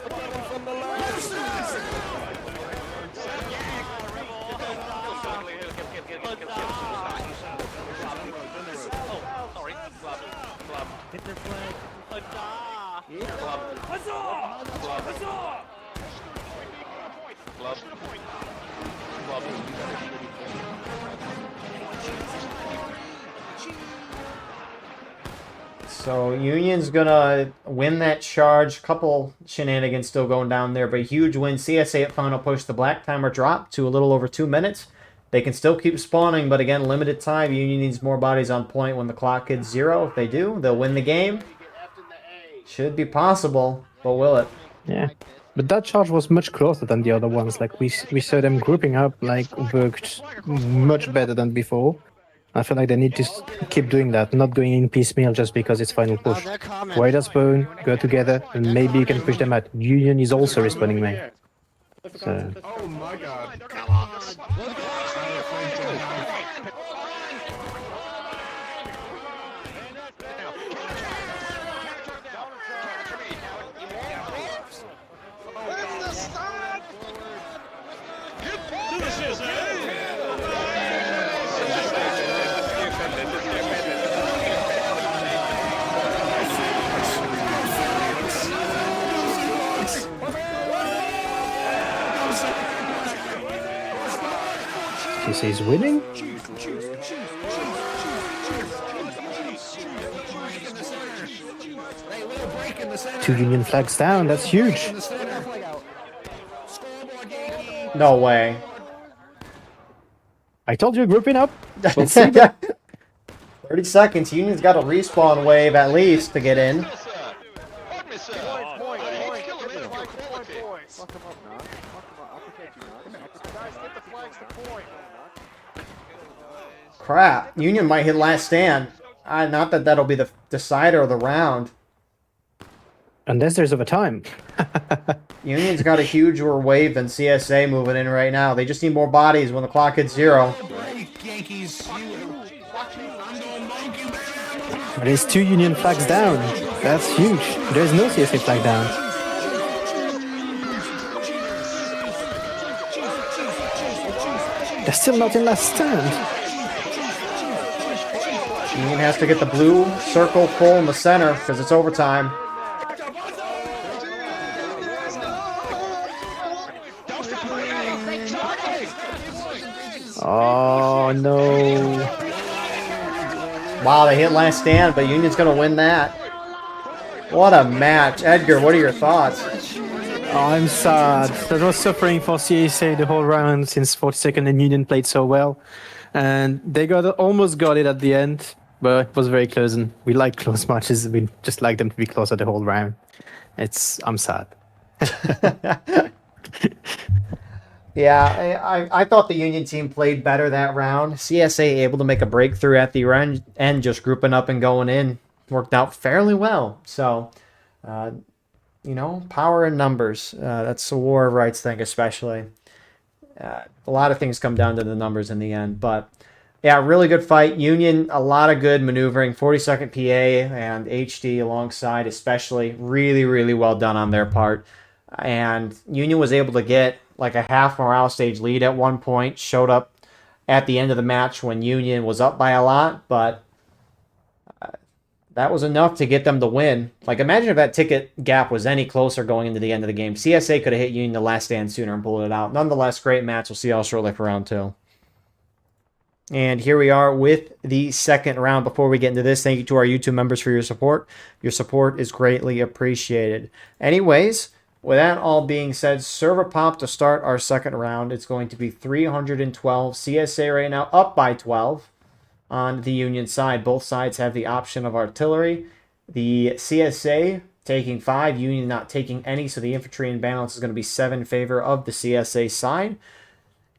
So Union's gonna win that charge. Couple shenanigans still going down there, but a huge win. CSA at final push. The black timer dropped to a little over 2 minutes. They can still keep spawning, but again, limited time. Union needs more bodies on point when the clock hits 0. If they do, they'll win the game. Should be possible, but will it? Yeah. But that charge was much closer than the other ones. Like we saw them grouping up, like worked much better than before. I feel like they need to keep doing that, not going in piecemeal just because it's final push. Wait at spawn, go together, and maybe you can push them out. Union is also respawning main. So. Oh my god. Come on. CSA is winning. 2 Union flags down, that's huge. No way. I told you, grouping up. We'll see that. 30 seconds. Union's got a respawn wave at least to get in. Crap. Union might hit last stand. Not that that'll be the decider of the round. Unless there's overtime. Union's got a huger wave than CSA moving in right now. They just need more bodies when the clock hits 0. There's 2 Union flags down. That's huge. There's no CSA flag down. They're still not in last stand. Union has to get the blue circle full in the center because it's overtime. Oh no. Wow, they hit last stand, but Union's going to win that. What a match. Edgar, what are your thoughts? Oh, I'm sad. That was suffering for CSA the whole round since 42nd and Union played so well. And they almost got it at the end, but it was very close, and we like close matches. We just like them to be closer the whole round. I'm sad. Yeah, I thought the Union team played better that round. CSA able to make a breakthrough at the end, just grouping up and going in. Worked out fairly well. So, you know, power in numbers. That's the war of rights thing, especially. A lot of things come down to the numbers in the end. But, yeah, really good fight. Union, a lot of good maneuvering. 42nd PA and HD alongside, especially. Really, really well done on their part. And Union was able to get like a half morale stage lead at one point. Showed up at the end of the match when Union was up by a lot. But that was enough to get them to win. Like, imagine if that ticket gap was any closer going into the end of the game. CSA could have hit Union the last stand sooner and pulled it out. Nonetheless, great match. We'll see y'all shortly for round 2. And here we are with the second round. Before we get into this, thank you to our YouTube members for your support. Your support is greatly appreciated. Anyways, with that all being said, server pop to start our second round. It's going to be 312. CSA right now up by 12 on the Union side. Both sides have the option of artillery. The CSA taking 5, Union not taking any, so the infantry imbalance is going to be 7 in favor of the CSA side.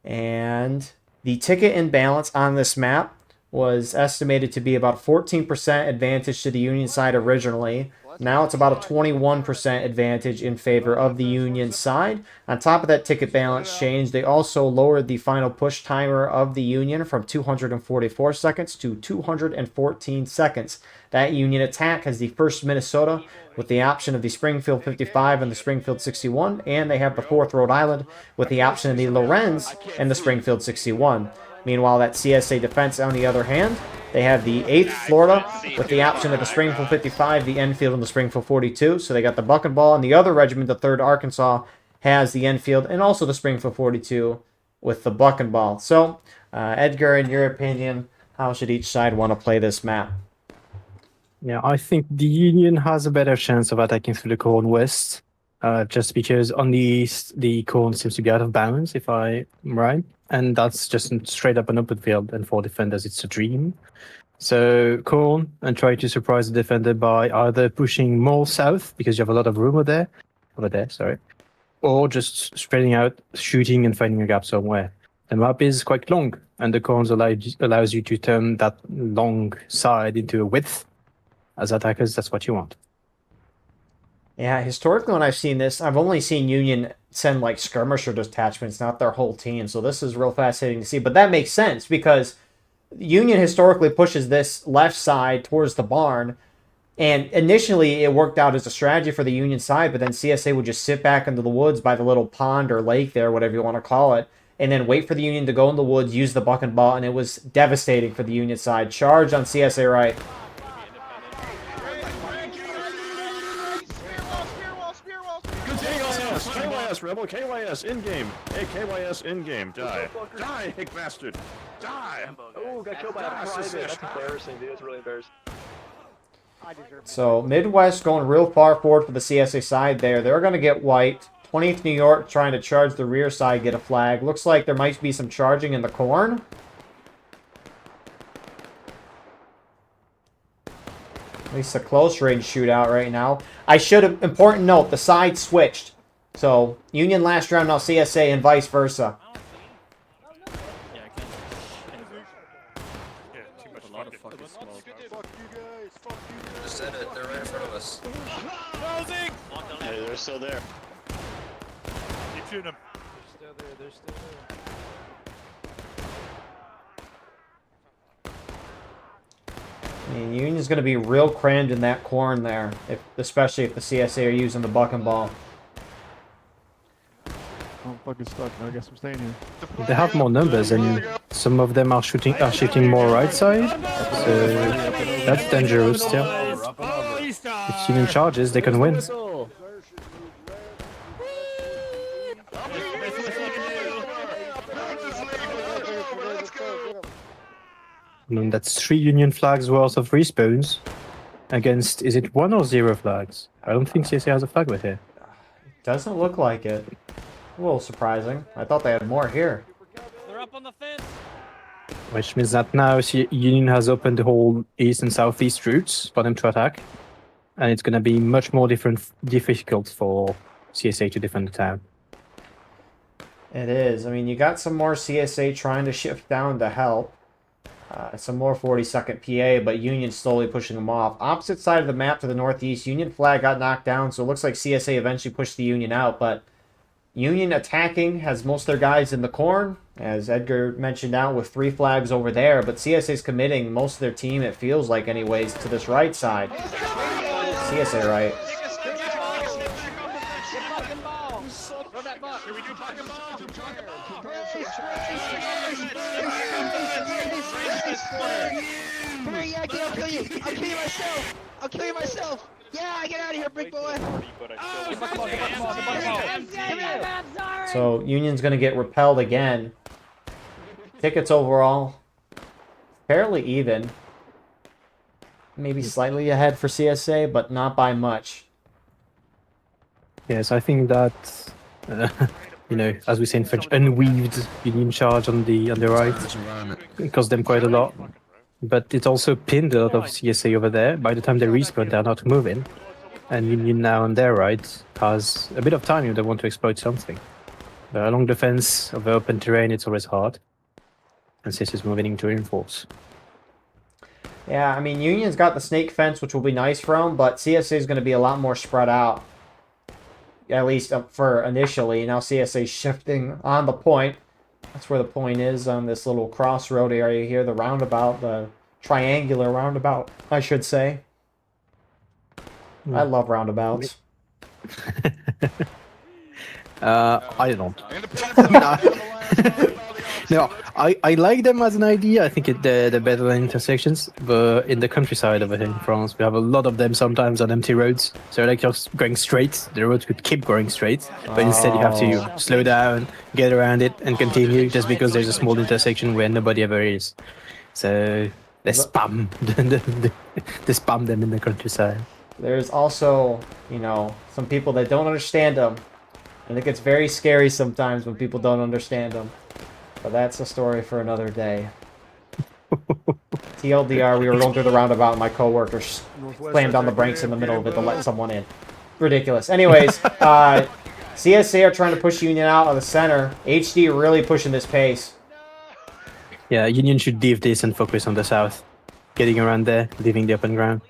And the ticket imbalance on this map was estimated to be about 14% advantage to the Union side originally. Now it's about a 21% advantage in favor of the Union side. On top of that ticket balance change, they also lowered the final push timer of the Union from 244 seconds to 214 seconds. That Union attack has the 1st Minnesota with the option of the Springfield 55 and the Springfield 61, and they have the 4th Rhode Island with the option of the Lorenz and the Springfield 61. Meanwhile, that CSA defense, on the other hand, they have the 8th Florida with the option of the Springfield 55, the Enfield, and the Springfield 42. So they got the buck and ball, and the other regiment, the 3rd Arkansas, has the Enfield and also the Springfield 42 with the buck and ball. So, Edgar, in your opinion, how should each side want to play this map? Yeah, I think the Union has a better chance of attacking through the Corn West, just because on the East, the Corn seems to be out of bounds, if I'm right. And that's just straight up an open field, and for defenders, it's a dream. So Corn, and try to surprise the defender by either pushing more south, because you have a lot of room over there, sorry, or just spreading out, shooting and finding a gap somewhere. The map is quite long, and the Corns allows you to turn that long side into a width. As attackers, that's what you want. Yeah, historically when I've seen this, I've only seen Union send like skirmisher detachments, not their whole team. So this is real fascinating to see. But that makes sense because Union historically pushes this left side towards the barn. And initially it worked out as a strategy for the Union side, but then CSA would just sit back into the woods by the little pond or lake there, whatever you want to call it, and then wait for the Union to go in the woods, use the buck and ball, and it was devastating for the Union side. Charge on CSA right. KYS! KYS, rebel! KYS in-game! Hey, KYS in-game! Die! Die, hick bastard! Die! Oh, got killed by a private. That's embarrassing, dude. That's really embarrassing. So Midwest going real far forward for the CSA side there. They're going to get wiped. 20th New York trying to charge the rear side, get a flag. Looks like there might be some charging in the corn. At least a close range shootout right now. I should have, important note, the side switched. So Union last round, now CSA and vice versa. Just said it. They're right in front of us. Hey, they're still there. Keep shooting them. They're still there. I mean, Union's going to be real crammed in that corn there, especially if the CSA are using the buck and ball. I'm fucking stuck. I guess I'm staying here. They have more numbers, and some of them are shooting more right side. So that's dangerous still. If Union charges, they can win. I mean, that's 3 Union flags worth of respawns against, is it 1 or 0 flags? I don't think CSA has a flag with here. Doesn't look like it. A little surprising. I thought they had more here. They're up on the fence. Which means that now Union has opened the whole east and southeast routes for them to attack. And it's going to be much more difficult for CSA to defend the town. It is. I mean, you got some more CSA trying to shift down to help. Some more 42nd PA, but Union slowly pushing them off. Opposite side of the map to the northeast, Union flag got knocked down, so it looks like CSA eventually pushed the Union out, but Union attacking has most of their guys in the corn, as Edgar mentioned out, with 3 flags over there, but CSA's committing most of their team, it feels like anyways, to this right side. CSA right. Hurry, Yankee, I'll kill you! I'll kill you myself! I'll kill you myself! Yeah, get out of here, big boy! So Union's going to get repelled again. Tickets overall fairly even. Maybe slightly ahead for CSA, but not by much. Yes, I think that, you know, as we say in French, unweaved Union charge on the right. It cost them quite a lot. But it also pinned a lot of CSA over there. By the time they respawn, they're not moving. And Union now on their right has a bit of time if they want to exploit something. But along the fence of the open terrain, it's always hard. And CSA is moving into reinforce. Yeah, I mean, Union's got the snake fence, which will be nice for them, but CSA is going to be a lot more spread out. At least for initially. Now CSA shifting on the point. That's where the point is on this little crossroad area here, the roundabout, the triangular roundabout, I should say. I love roundabouts. I don't. No, I like them as an idea. I think they're better than intersections. But in the countryside over here in France, we have a lot of them sometimes on empty roads. So like just going straight, the road could keep going straight. But instead you have to slow down, get around it, and continue just because there's a small intersection where nobody ever is. So they spam, they spam them in the countryside. There's also, you know, some people that don't understand them. And it gets very scary sometimes when people don't understand them. But that's a story for another day. TLDR, we were going through the roundabout and my coworker slammed on the brakes in the middle of it to let someone in. Ridiculous. Anyways, CSA are trying to push Union out of the center. HD really pushing this pace. Yeah, Union should leave this and focus on the south. Getting around there, leaving the open ground.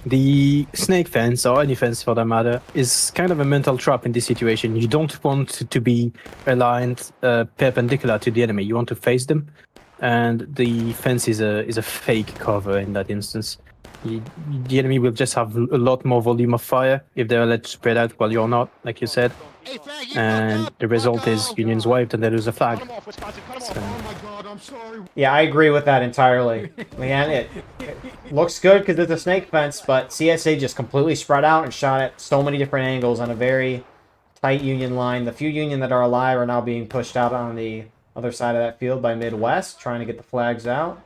The snake fence, or any fence for that matter, is kind of a mental trap in this situation. You don't want to be aligned perpendicular to the enemy. You want to face them, and the fence is a fake cover in that instance. The enemy will just have a lot more volume of fire if they're let spread out while you're not, like you said. And the result is Union's wiped and they lose a flag. So. Yeah, I agree with that entirely. Man, it looks good because it's a snake fence, but CSA just completely spread out and shot at so many different angles on a very tight Union line. The few Union that are alive are now being pushed out on the other side of that field by Midwest, trying to get the flags out.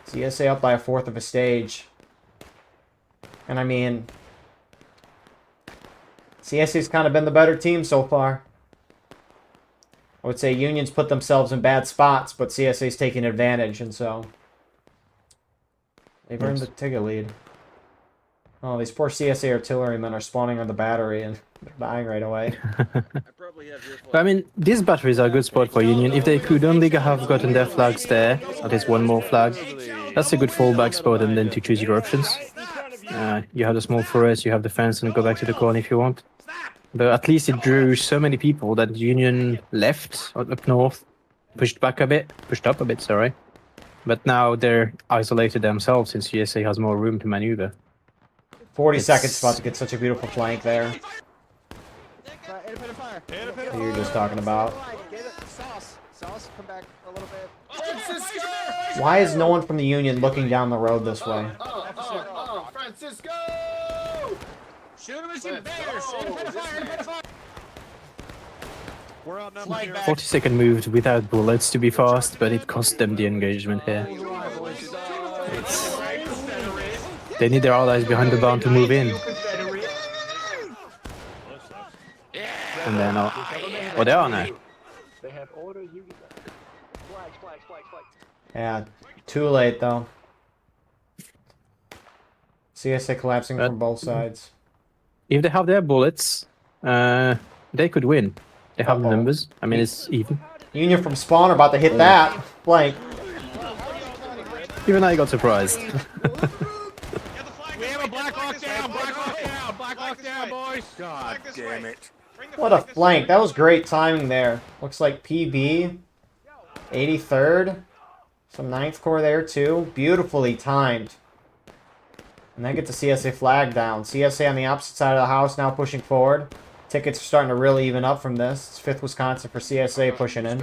CSA up by a fourth of a stage. And I mean, CSA's kind of been the better team so far. I would say Union's put themselves in bad spots, but CSA's taking advantage, and so they've earned the ticket lead. Oh, these poor CSA artillerymen are spawning on the battery, and they're dying right away. But I mean, these batteries are a good spot for Union. If they could only have gotten their flags there, at least one more flag, that's a good fallback spot, and then to choose your options. You have the small forest, you have the fence, and go back to the corner if you want. But at least it drew so many people that Union left up north, pushed up a bit, sorry. But now they're isolated themselves since USA has more room to maneuver. 40 seconds about to get such a beautiful flank there. What you're just talking about. Why is no one from the Union looking down the road this way? Francisco! Shoot him as you bear! We're outnumbered here. 40-second moved without bullets to be fast, but it cost them the engagement here. They need their allies behind the barn to move in. And they're not. Oh, they are now. They have ordered you. Flags. Yeah, too late though. CSA collapsing from both sides. If they have their bullets, they could win. They have the numbers. I mean, it's even. Union from spawn are about to hit that flank. Even I got surprised. We have a black lock down, black lock down, boys. God damn it. What a flank. That was great timing there. Looks like PB, 83rd, some 9th Corps there too. Beautifully timed. And then get the CSA flag down. CSA on the opposite side of the house now pushing forward. Tickets are starting to really even up from this. It's 5th Wisconsin for CSA pushing in.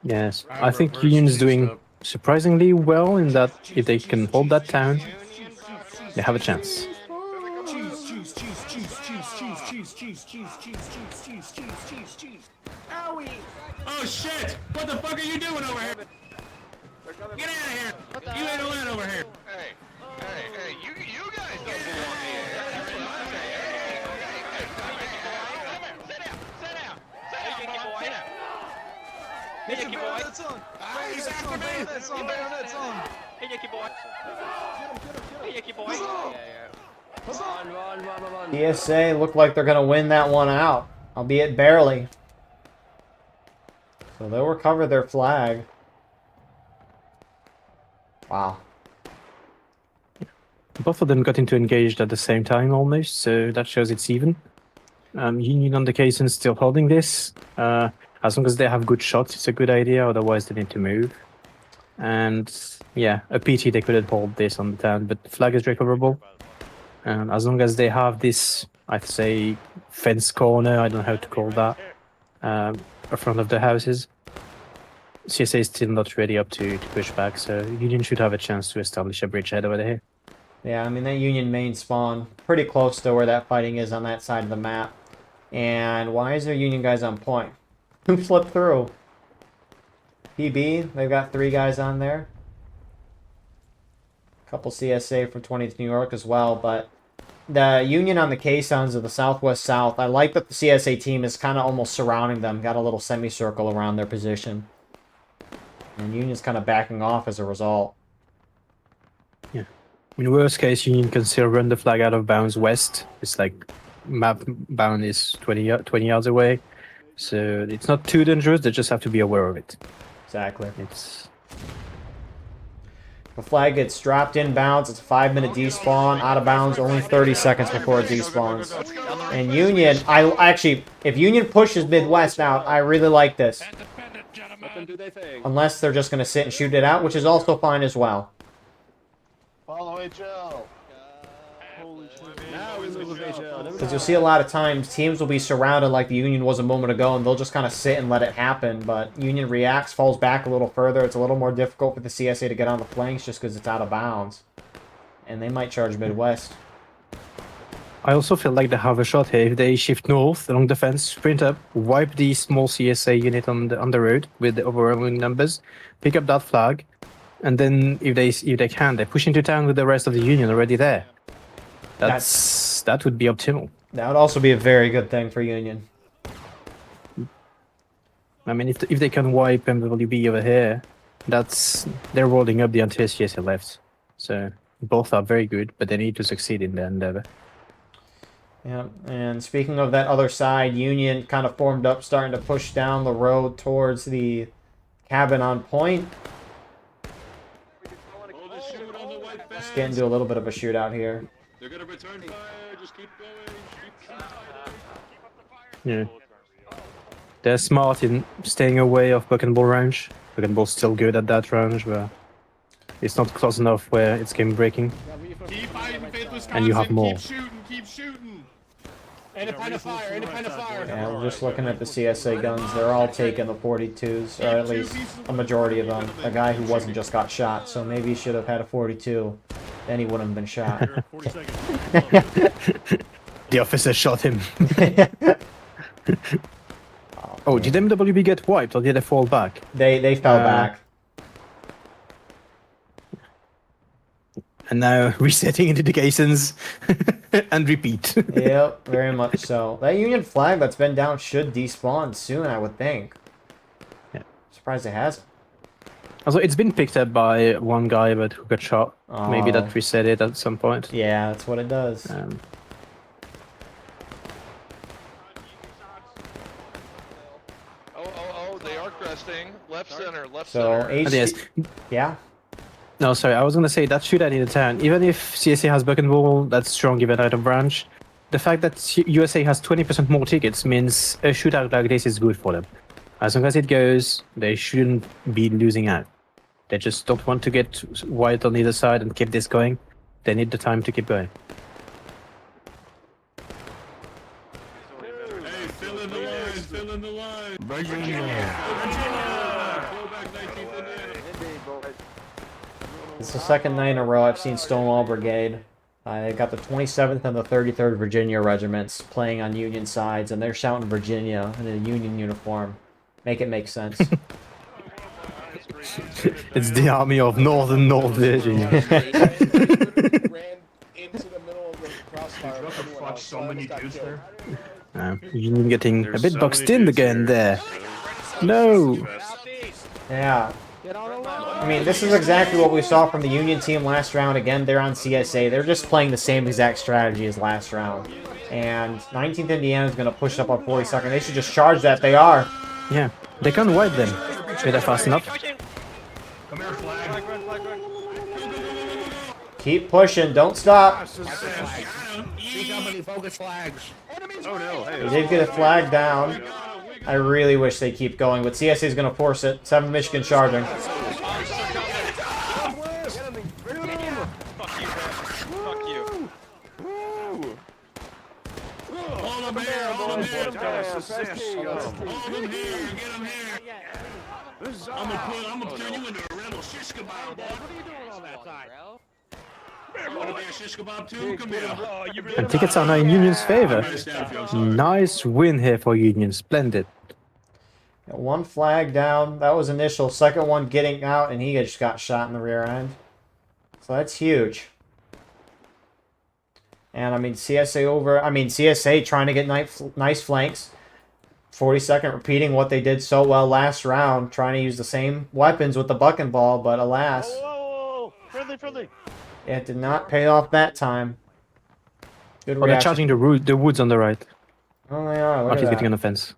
Yes, I think Union's doing surprisingly well in that if they can hold that town, they have a chance. Oh shit! What the fuck are you doing over here? Get out of here! You ain't allowed over here. Hey, you guys don't belong here. Sit down. Yankee boy. He's after me! Hey, Yankee boy. Hey, Yankee boy. Run. CSA look like they're going to win that one out, albeit barely. So they'll recover their flag. Wow. Both of them got into engaged at the same time almost, so that shows it's even. Union on the case and still holding this. As long as they have good shots, it's a good idea, otherwise they need to move. And yeah, a pity they couldn't hold this on the town, but the flag is recoverable. And as long as they have this, I'd say, fence corner, I don't know how to call that, in front of the houses, CSA is still not ready up to push back, so Union should have a chance to establish a bridgehead over there. Yeah, I mean, that Union main spawn, pretty close to where that fighting is on that side of the map. And why is there Union guys on point? Who flipped through? PB, they've got 3 guys on there. Couple CSA from 20th New York as well, but the Union on the caissons of the Southwest South, I like that the CSA team is kind of almost surrounding them, got a little semicircle around their position. And Union's kind of backing off as a result. Yeah. In worst case, Union can still run the flag out of bounds west. It's like map bound is 20 yards away. So it's not too dangerous, they just have to be aware of it. Exactly. It's... The flag gets dropped inbounds. It's a 5-minute despawn. Out of bounds, only 30 seconds before it despawns. And Union, if Union pushes Midwest out, I really like this. Unless they're just going to sit and shoot it out, which is also fine as well. Follow HL. Now we move with HL. Because you'll see a lot of times teams will be surrounded like the Union was a moment ago, and they'll just kind of sit and let it happen. But Union reacts, falls back a little further. It's a little more difficult for the CSA to get on the flanks just because it's out of bounds. And they might charge Midwest. I also feel like they have a shot here if they shift north along the fence, sprint up, wipe the small CSA unit on the road with the overwhelming numbers, pick up that flag, and then if they can, they push into town with the rest of the Union already there. That would be optimal. That would also be a very good thing for Union. I mean, if they can wipe MWB over here, they're rolling up the entire CSA left. So both are very good, but they need to succeed in their endeavor. Yeah, and speaking of that other side, Union kind of formed up, starting to push down the road towards the cabin on point. Just getting to a little bit of a shootout here. They're gonna return fire. Just keep going. Yeah. They're smart in staying away of Buck and Ball range. Buck and Ball's still good at that range, but it's not close enough where it's game breaking. Keep fighting, Faith Wisconsin. And you have more. Keep shooting. Independent fire. Yeah, we're just looking at the CSA guns. They're all taking the 42s, or at least a majority of them. A guy who wasn't just got shot, so maybe he should have had a 42. Then he wouldn't have been shot. The officer shot him. Oh, did MWB get wiped or did they fall back? They fell back. And now resetting into the caissons and repeat. Yep, very much so. That Union flag that's been down should despawn soon, I would think. Yeah. Surprised it hasn't. Also, it's been picked up by one guy, but who got shot. Maybe Oh. that reset it at some point. Yeah, that's what it does. Oh, they are cresting. Left center, left So, center. Yes. Yeah. No, sorry, I was gonna say that shootout in the town. Even if CSA has Buck and Ball, that's strong even out of branch. The fact that USA has 20% more tickets means a shootout like this is good for them. As long as it goes, they shouldn't be losing out. They just don't want to get white on either side and keep this going. They need the time to keep going. Hey, fill in the line. Virginia. Go back 19th Indiana. It's the second night in a row I've seen Stonewall Brigade. I got the 27th and the 33rd Virginia regiments playing on Union sides, and they're shouting Virginia in a Union uniform. Make it make sense. It's the army of North Virginia. Ran into the middle of the crossfire. So many dudes there. Union getting a bit so boxed many in dudes again here. there. No! Yeah. I mean, this is exactly what we saw from the Union team last round. Again, they're on CSA. They're just playing the same exact strategy as last round. And 19th Indiana is going to push up on 42nd. They should just charge that. They are. Yeah, they can't wipe them. Maybe they're fast enough. Come here, flag. Keep pushing. Don't stop. See how many bogus flags. Oh no, hey. They did get a flag down. I really wish they keep going, but CSA is going to force it. 7 Michigan charging. Hold them here. Hold them here. Hold them here. Get them here. I'm gonna turn you into a rebel shish kebab, boy. What are you doing on that side? Want to be a shish kebab too? Come here. And tickets are now in Union's favor. Nice win here for Union. Splendid. Got one flag down. That was initial. Second one getting out, and he just got shot in the rear end. So that's huge. And I mean, CSA trying to get nice flanks. 42nd repeating what they did so well last round, trying to use the same weapons with the buck and ball, but alas, Friendly. it did not pay off that time. Good Oh, they're reaction. charging the woods on the right. Oh, they are. Look Mark at is getting on that. the fence.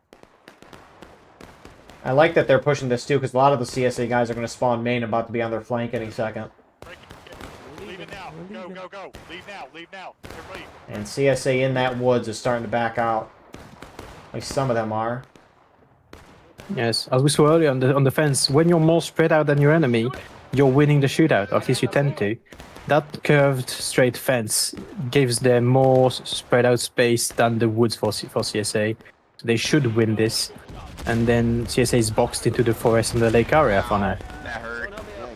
I like that they're pushing this too, because a lot of the CSA guys are going to spawn main, about to be on their flank any second. Leave it now. Go. Leave now. Everybody. And CSA in that woods is starting to back out. At least some of them are. Yes, as we saw earlier on the fence, when you're more spread out than your enemy, you're winning the shootout, or at least you tend to. That curved straight fence gives them more spread out space than the woods for CSA. So they should win this. And then CSA is boxed into the forest and the lake area for now.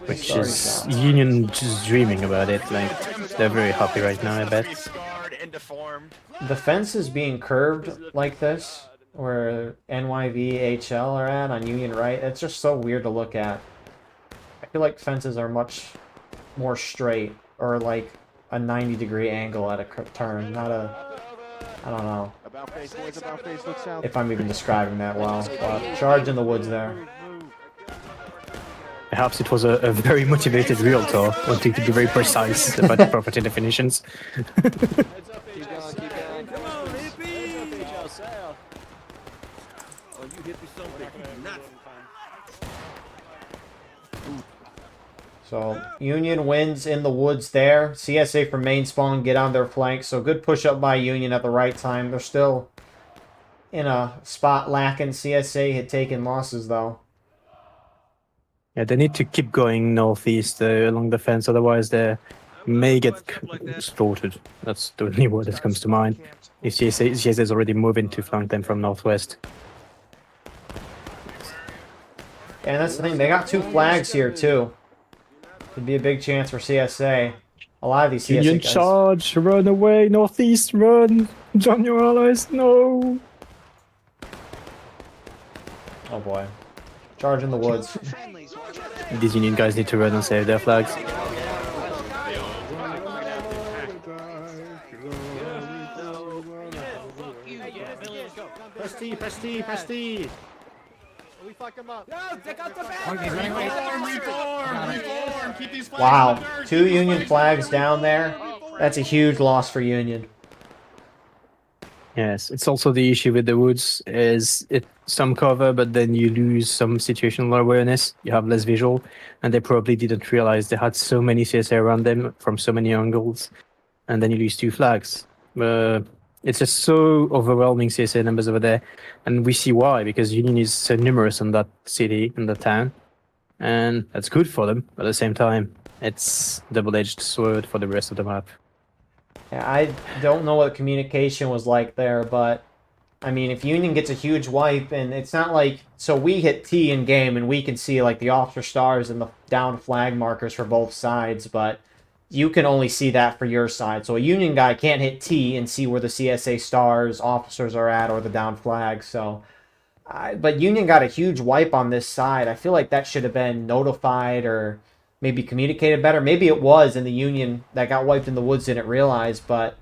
Which is Union just dreaming about it. Like, they're very happy right now, I bet. and deformed. The fence is being curved like this, where NYV, HL are at on Union right. It's just so weird to look at. I feel like fences are much more straight, or like a 90-degree angle at a turn, not a, I don't know About face, boys, about face, look south. if I'm even describing that well. But charge in the woods there. Perhaps it was a very motivated realtor wanting to be very precise about the property definitions. Keep going, keep going. Come on, hippie! Oh, you hippie something. Nuts. So Union wins in the woods there. CSA from main spawn get on their flank. So good push up by Union at the right time. They're still in a spot lacking. CSA had taken losses though. Yeah, they need to keep going northeast along the fence, otherwise they may get slaughtered. That's the only word that comes to mind. If CSA is already moving to flank them from northwest. And that's the thing. They got 2 flags here too. Could be a big chance for CSA. A lot of these CSA Union guys. charge, run away, northeast, run! Join your allies, no! Oh boy. Charge in the woods. These Union guys need to run and save their flags. Pesti. We fuck him up. Reform! Keep these flags Wow. in the dirt. 2 Union flags down there. That's a huge loss for Union. Yes, it's also the issue with the woods is it some cover, but then you lose some situational awareness. You have less visual, and they probably didn't realize they had so many CSA around them from so many angles, and then you lose 2 flags. It's just so overwhelming CSA numbers over there, and we see why, because Union is so numerous in that city, in the town, and that's good for them, but at the same time, it's double-edged sword for the rest of the map. Yeah, I don't know what communication was like there, but I mean, if Union gets a huge wipe, and it's not like, so we hit T in game and we can see like the officer stars and the down flag markers for both sides, but you can only see that for your side. So a Union guy can't hit T and see where the CSA stars, officers are at, or the down flag. So, but Union got a huge wipe on this side. I feel like that should have been notified or maybe communicated better. Maybe it was, and the Union that got wiped in the woods didn't realize, but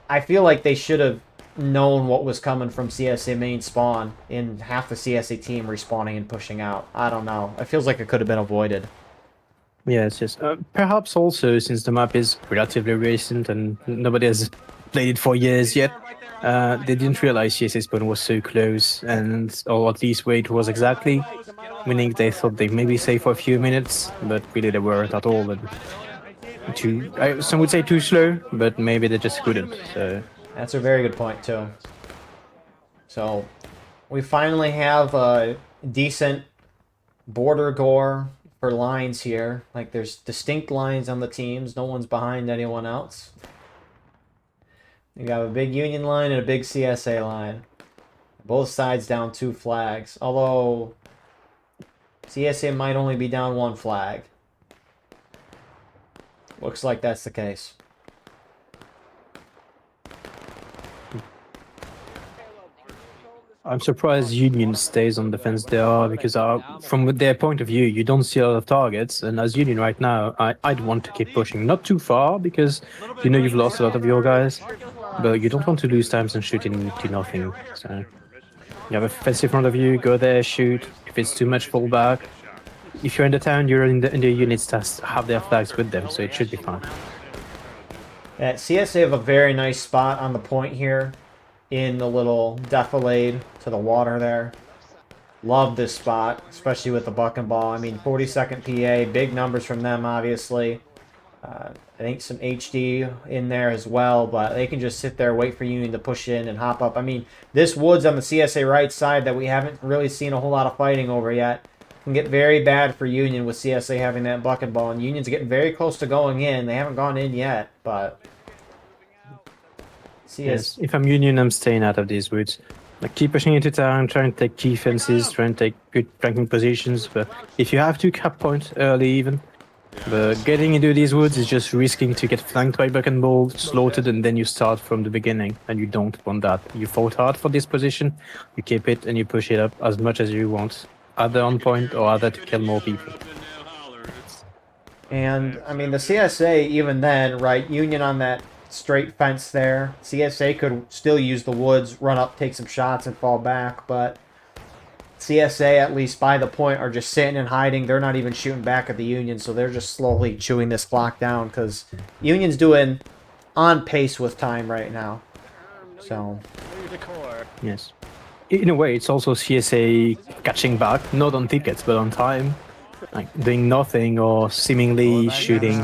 I feel like they should have known what was coming from CSA main spawn in half the CSA team respawning and pushing out. I don't know. It feels like it could have been avoided. Yeah, it's just perhaps also since the map is relatively recent and nobody has played it for years yet, they didn't realize CSA spawn was so close, and or at least where it was exactly. Meaning they thought they may be safe for a few minutes, but really they weren't at all. And some would say too slow, but maybe they just couldn't. So that's a very good point too. So we finally have a decent border gore for lines here. Like there's distinct lines on the teams. No one's behind anyone else. You got a big Union line and a big CSA line. Both sides down 2 flags. Although CSA might only be down 1 flag. Looks like that's the case. I'm surprised Union stays on the fence they are, because from their point of view, you don't see a lot of targets. And as Union right now, I'd want to keep pushing. Not too far, because you know you've lost a lot of your guys. But you don't want to lose times and shoot into nothing. So you have a fence in front of you, go there, shoot. If it's too much, fall back. If you're in the town, you're in the units that have their flags with them, so it should be fine. Yeah, CSA have a very nice spot on the point here in the little defilade to the water there. Love this spot, especially with the buck and ball. I mean, 42nd PA, big numbers from them, obviously. I think some HD in there as well, but they can just sit there, wait for Union to push in and hop up. I mean, this woods on the CSA right side that we haven't really seen a whole lot of fighting over yet can get very bad for Union with CSA having that buck and ball. And Union's getting very close to going in. They haven't gone in yet, but Yes, if I'm Union, I'm staying out of these woods. Like, keep pushing into town, trying to take defenses, trying to take good flanking positions. But if you have to cap point early even, But getting into these woods is just risking to get flanked by buck and ball, slaughtered, and then you start from the beginning, and you don't want that. You fought hard for this position, you keep it, and you push it up as much as you want, either on point or either to kill more people. And, I mean, the CSA, even then, right, Union on that straight fence there. CSA could still use the woods, run up, take some shots, and fall back, but CSA, at least by the point, are just sitting and hiding. They're not even shooting back at the Union, so they're just slowly chewing this clock down, because Union's doing on pace with time right now. So, yes. In a way, it's also CSA catching back, not on tickets, but on time. Like, doing nothing or seemingly shooting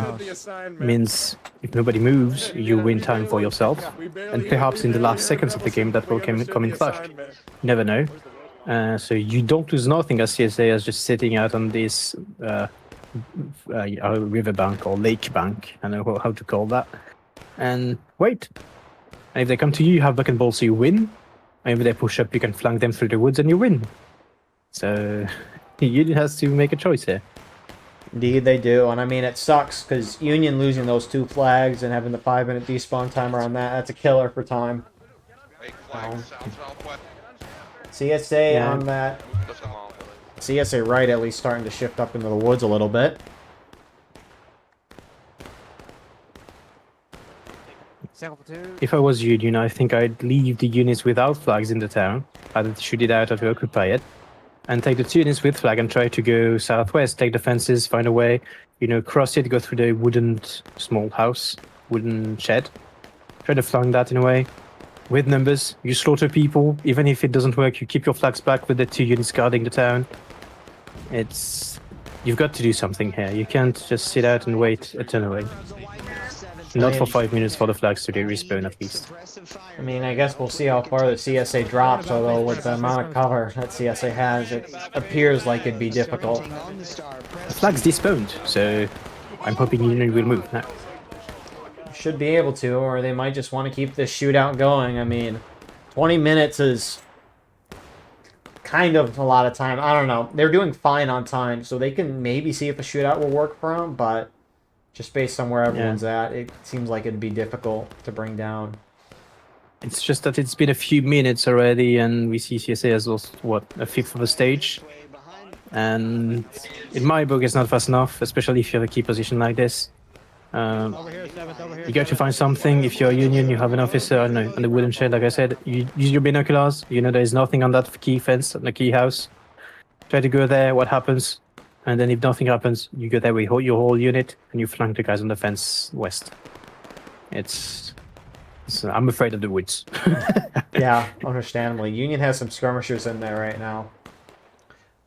means if nobody moves, you win time for yourself. And perhaps in the last seconds of the game, that will come in clutch. Never know. So you don't lose nothing as CSA as just sitting out on this riverbank or lake bank. I don't know how to call that. And wait. And if they come to you, you have buck and ball, so you win. And if they push up, you can flank them through the woods and you win. So Union has to make a choice here. Indeed, they do. And I mean, it sucks because Union losing those 2 flags and having the 5-minute despawn timer on that's a killer for time. CSA on that. CSA right at least starting to shift up into the woods a little bit. If I was Union, I think I'd leave the units without flags in the town. I'd shoot it out or to occupy it. And take the 2 units with flag and try to go southwest, take the fences, find a way, cross it, go through the wooden small house, wooden shed. Try to flank that in a way. With numbers, you slaughter people. Even if it doesn't work, you keep your flags back with the 2 units guarding the town. You've got to do something here. You can't just sit out and wait a turn away. Not for 5 minutes for the flags to respawn at least. I mean, I guess we'll see how far the CSA drops, although with the amount of cover that CSA has, it appears like it'd be difficult. The flags despawned, so I'm hoping Union will move now. Should be able to, or they might just want to keep this shootout going. I mean, 20 minutes is kind of a lot of time. I don't know. They're doing fine on time, so they can maybe see if a shootout will work for them, but just based on where everyone's at, it seems like it'd be difficult to bring down. It's just that it's been a few minutes already, and we see CSA has lost, a fifth of a stage. And in my book, it's not fast enough, especially if you have a key position like this. You got to find something. If you're a Union, you have an officer on the wooden shed, like I said. You use your binoculars. There's nothing on that key fence, on the key house. Try to go there, what happens? And then if nothing happens, you go there with your whole unit, and you flank the guys on the fence west. I'm afraid of the woods. Yeah, understandably. Union has some skirmishers in there right now.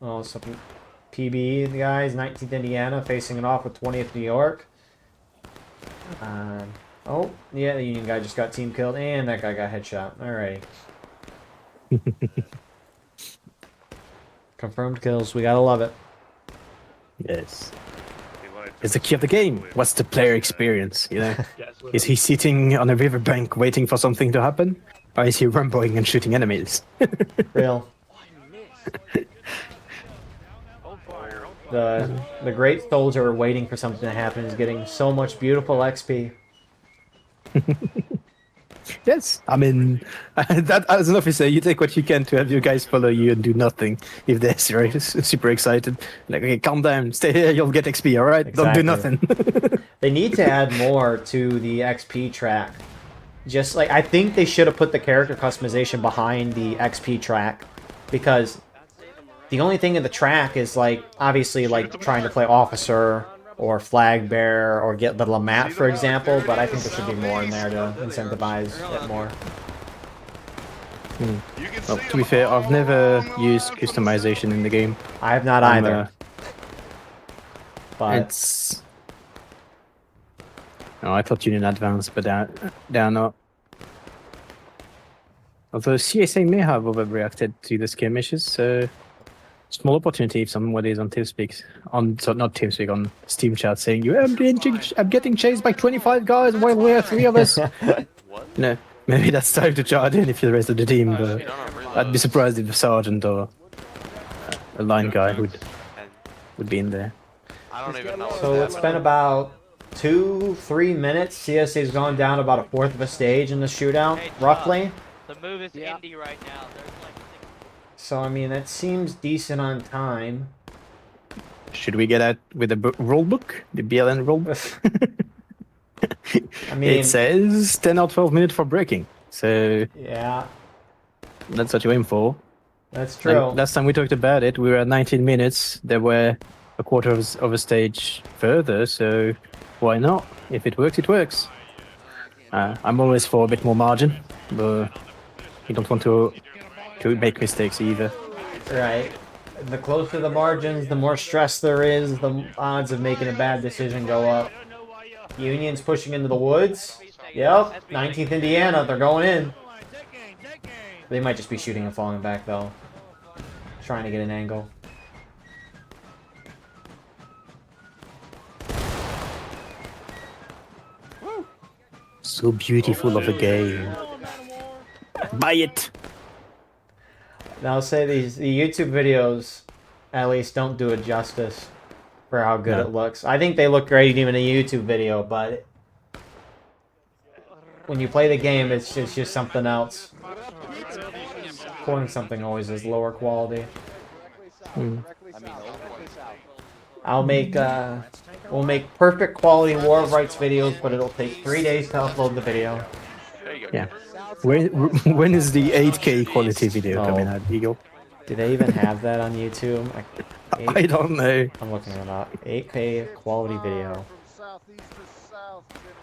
Oh, some PB guys, 19th Indiana facing it off with 20th New York. Oh, yeah, the Union guy just got team killed, and that guy got headshot. Alrighty. Confirmed kills. We gotta love it. Yes. It's the key of the game. What's the player experience, Is he sitting on a riverbank waiting for something to happen? Or is he rumbling and shooting enemies? Real. The great soldier waiting for something to happen is getting so much beautiful XP. Yes, I mean, that as an officer, you take what you can to have your guys follow you and do nothing if they're super excited. Like, okay, calm down, stay here, you'll get XP, all right? Exactly. Don't do nothing. They need to add more to the XP track. Just like, I think they should have put the character customization behind the XP track, because the only thing in the track is, like, obviously, like, trying to play officer or flag bearer or get the Lamat, for example, but I think there should be more in there to incentivize it more. Well, to be fair, I've never used customization in the game. I have not either. But no, I thought Union advanced, but they're not. Although CSA may have overreacted to the skirmishes, so small opportunity if someone is on TeamSpeak, on Steam chat saying, I'm getting chased by 25 guys while we're 3 of us. No, maybe that's time to charge in if you're the rest of the team, but I'd be surprised if a sergeant or a line guy would be in there. I don't even know. So it's been about 2-3 minutes. CSA's gone down about a fourth of a stage in the shootout, roughly. The move is indie right now. There's like So, I mean, that seems decent on time. Should we get out with the rule book? The BLN rule book? I mean, it says 10 or 12 minutes for breaking. So yeah, that's what you aim for. that's true. Like, last time we talked about it, we were at 19 minutes. There were a quarter of a stage further, so why not? If it works, it works. I'm always for a bit more margin, but you don't want to make mistakes either. Right. The closer the margins, the more stress there is, the odds of making a bad decision go up. Union's pushing into the woods. Yep, 19th Indiana, they're going in. They might just be shooting and falling back, though. Trying to get an angle. So beautiful of a game. Buy it! Now, I'll say the YouTube videos, at least, don't do it justice for how good it looks. I think they look great even in a YouTube video, but when you play the game, it's just something else. Pulling something always is lower quality. I'll make we'll make perfect quality War of Rights videos, but it'll take 3 days to upload the video. Yeah. When is the 8K quality video coming out, Eagle? Do they even have that on YouTube? I don't know. I'm looking it up. 8K quality video.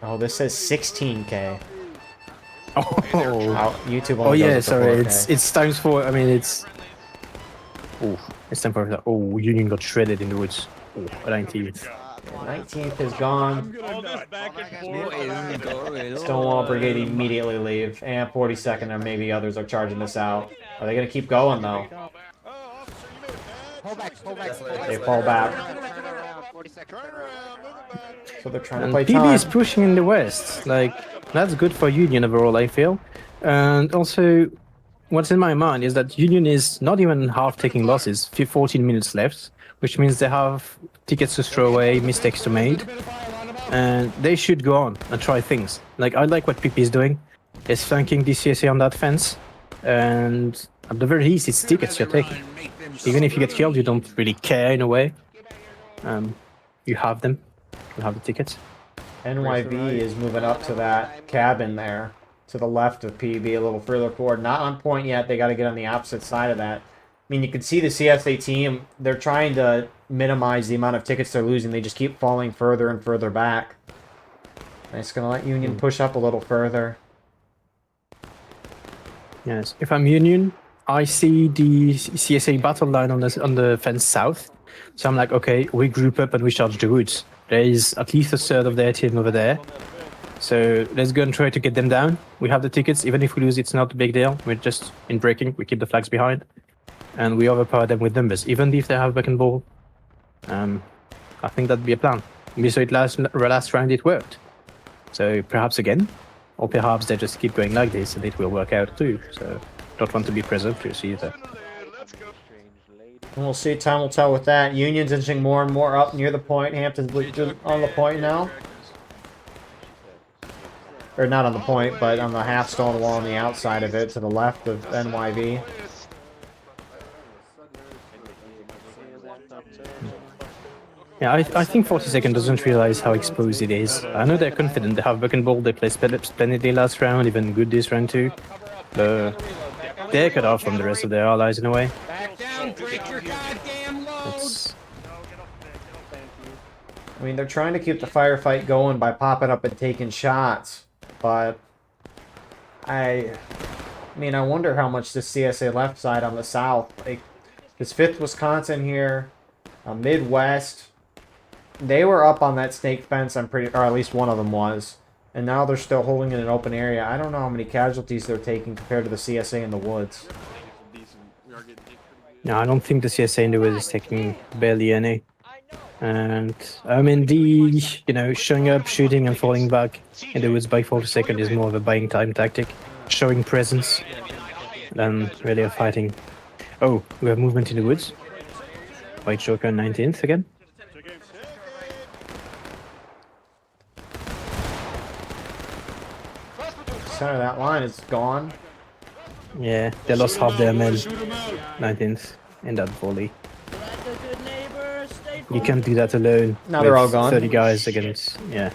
Oh, this says 16K. Oh, YouTube. Oh only yeah, goes up to sorry. 4K. It's times 4. I mean, it's. Oh, it's time for. Oh, Union got shredded in the woods. Oh, 19th. 19th is gone. Stonewall Brigade immediately leave. And 42nd, or maybe others are charging this out. Are they going to keep going, though? They fall back. So they're trying to play PB time. is pushing in the west. Like, that's good for Union overall, I feel. And also, what's in my mind is that Union is not even half taking losses. 14 minutes left, which means they have tickets to throw away, mistakes to make. And they should go on and try things. Like, I like what PP is doing. It's flanking the CSA on that fence. And at the very least, it's tickets you're taking. Even if you get killed, you don't really care in a way. You have them. You have the tickets. NYV is moving up to that cabin there, to the left of PB, a little further forward. Not on point yet. They got to get on the opposite side of that. I mean, you can see the CSA team, they're trying to minimize the amount of tickets they're losing. They just keep falling further and further back. And it's going to let Union push up a little further. Yes, if I'm Union, I see the CSA battle line on the fence south. So I'm like, okay, we group up and we charge the woods. There is at least a third of their team over there. So let's go and try to get them down. We have the tickets. Even if we lose, it's not a big deal. We're just in breaking. We keep the flags behind. And we overpower them with numbers. Even if they have back and ball. I think that'd be a plan. We saw it last round, it worked. So perhaps again. Or perhaps they just keep going like this and it will work out too. So don't want to be presumptuous either. And we'll see. Time will tell with that. Union's inching more and more up near the point. Hampton's on the point now. Or not on the point, but on the half-stone wall on the outside of it, to the left of NYV. Yeah, I think 42nd doesn't realize how exposed it is. I know they're confident, they have buck and ball, they play splendidly last round, even good this round too. But they're cut off from the rest of their allies in a way. I mean, they're trying to keep the firefight going by popping up and taking shots, but I mean, I wonder how much the CSA left side on the south, like this 5th Wisconsin here, Midwest, they were up on that snake fence, or at least one of them was, and now they're still holding in an open area. I don't know how many casualties they're taking compared to the CSA in the woods. No, I don't think the CSA in the woods is taking barely any. And I mean, the showing up, shooting, and falling back in the woods by 42nd is more of a buying time tactic, showing presence than really a fighting. Oh, we have movement in the woods. White Joker 19th again. center of that line is gone. Yeah, they lost half their men. 19th in that volley. You can't do that alone. Now they're with all gone. 30 guys against. Yeah.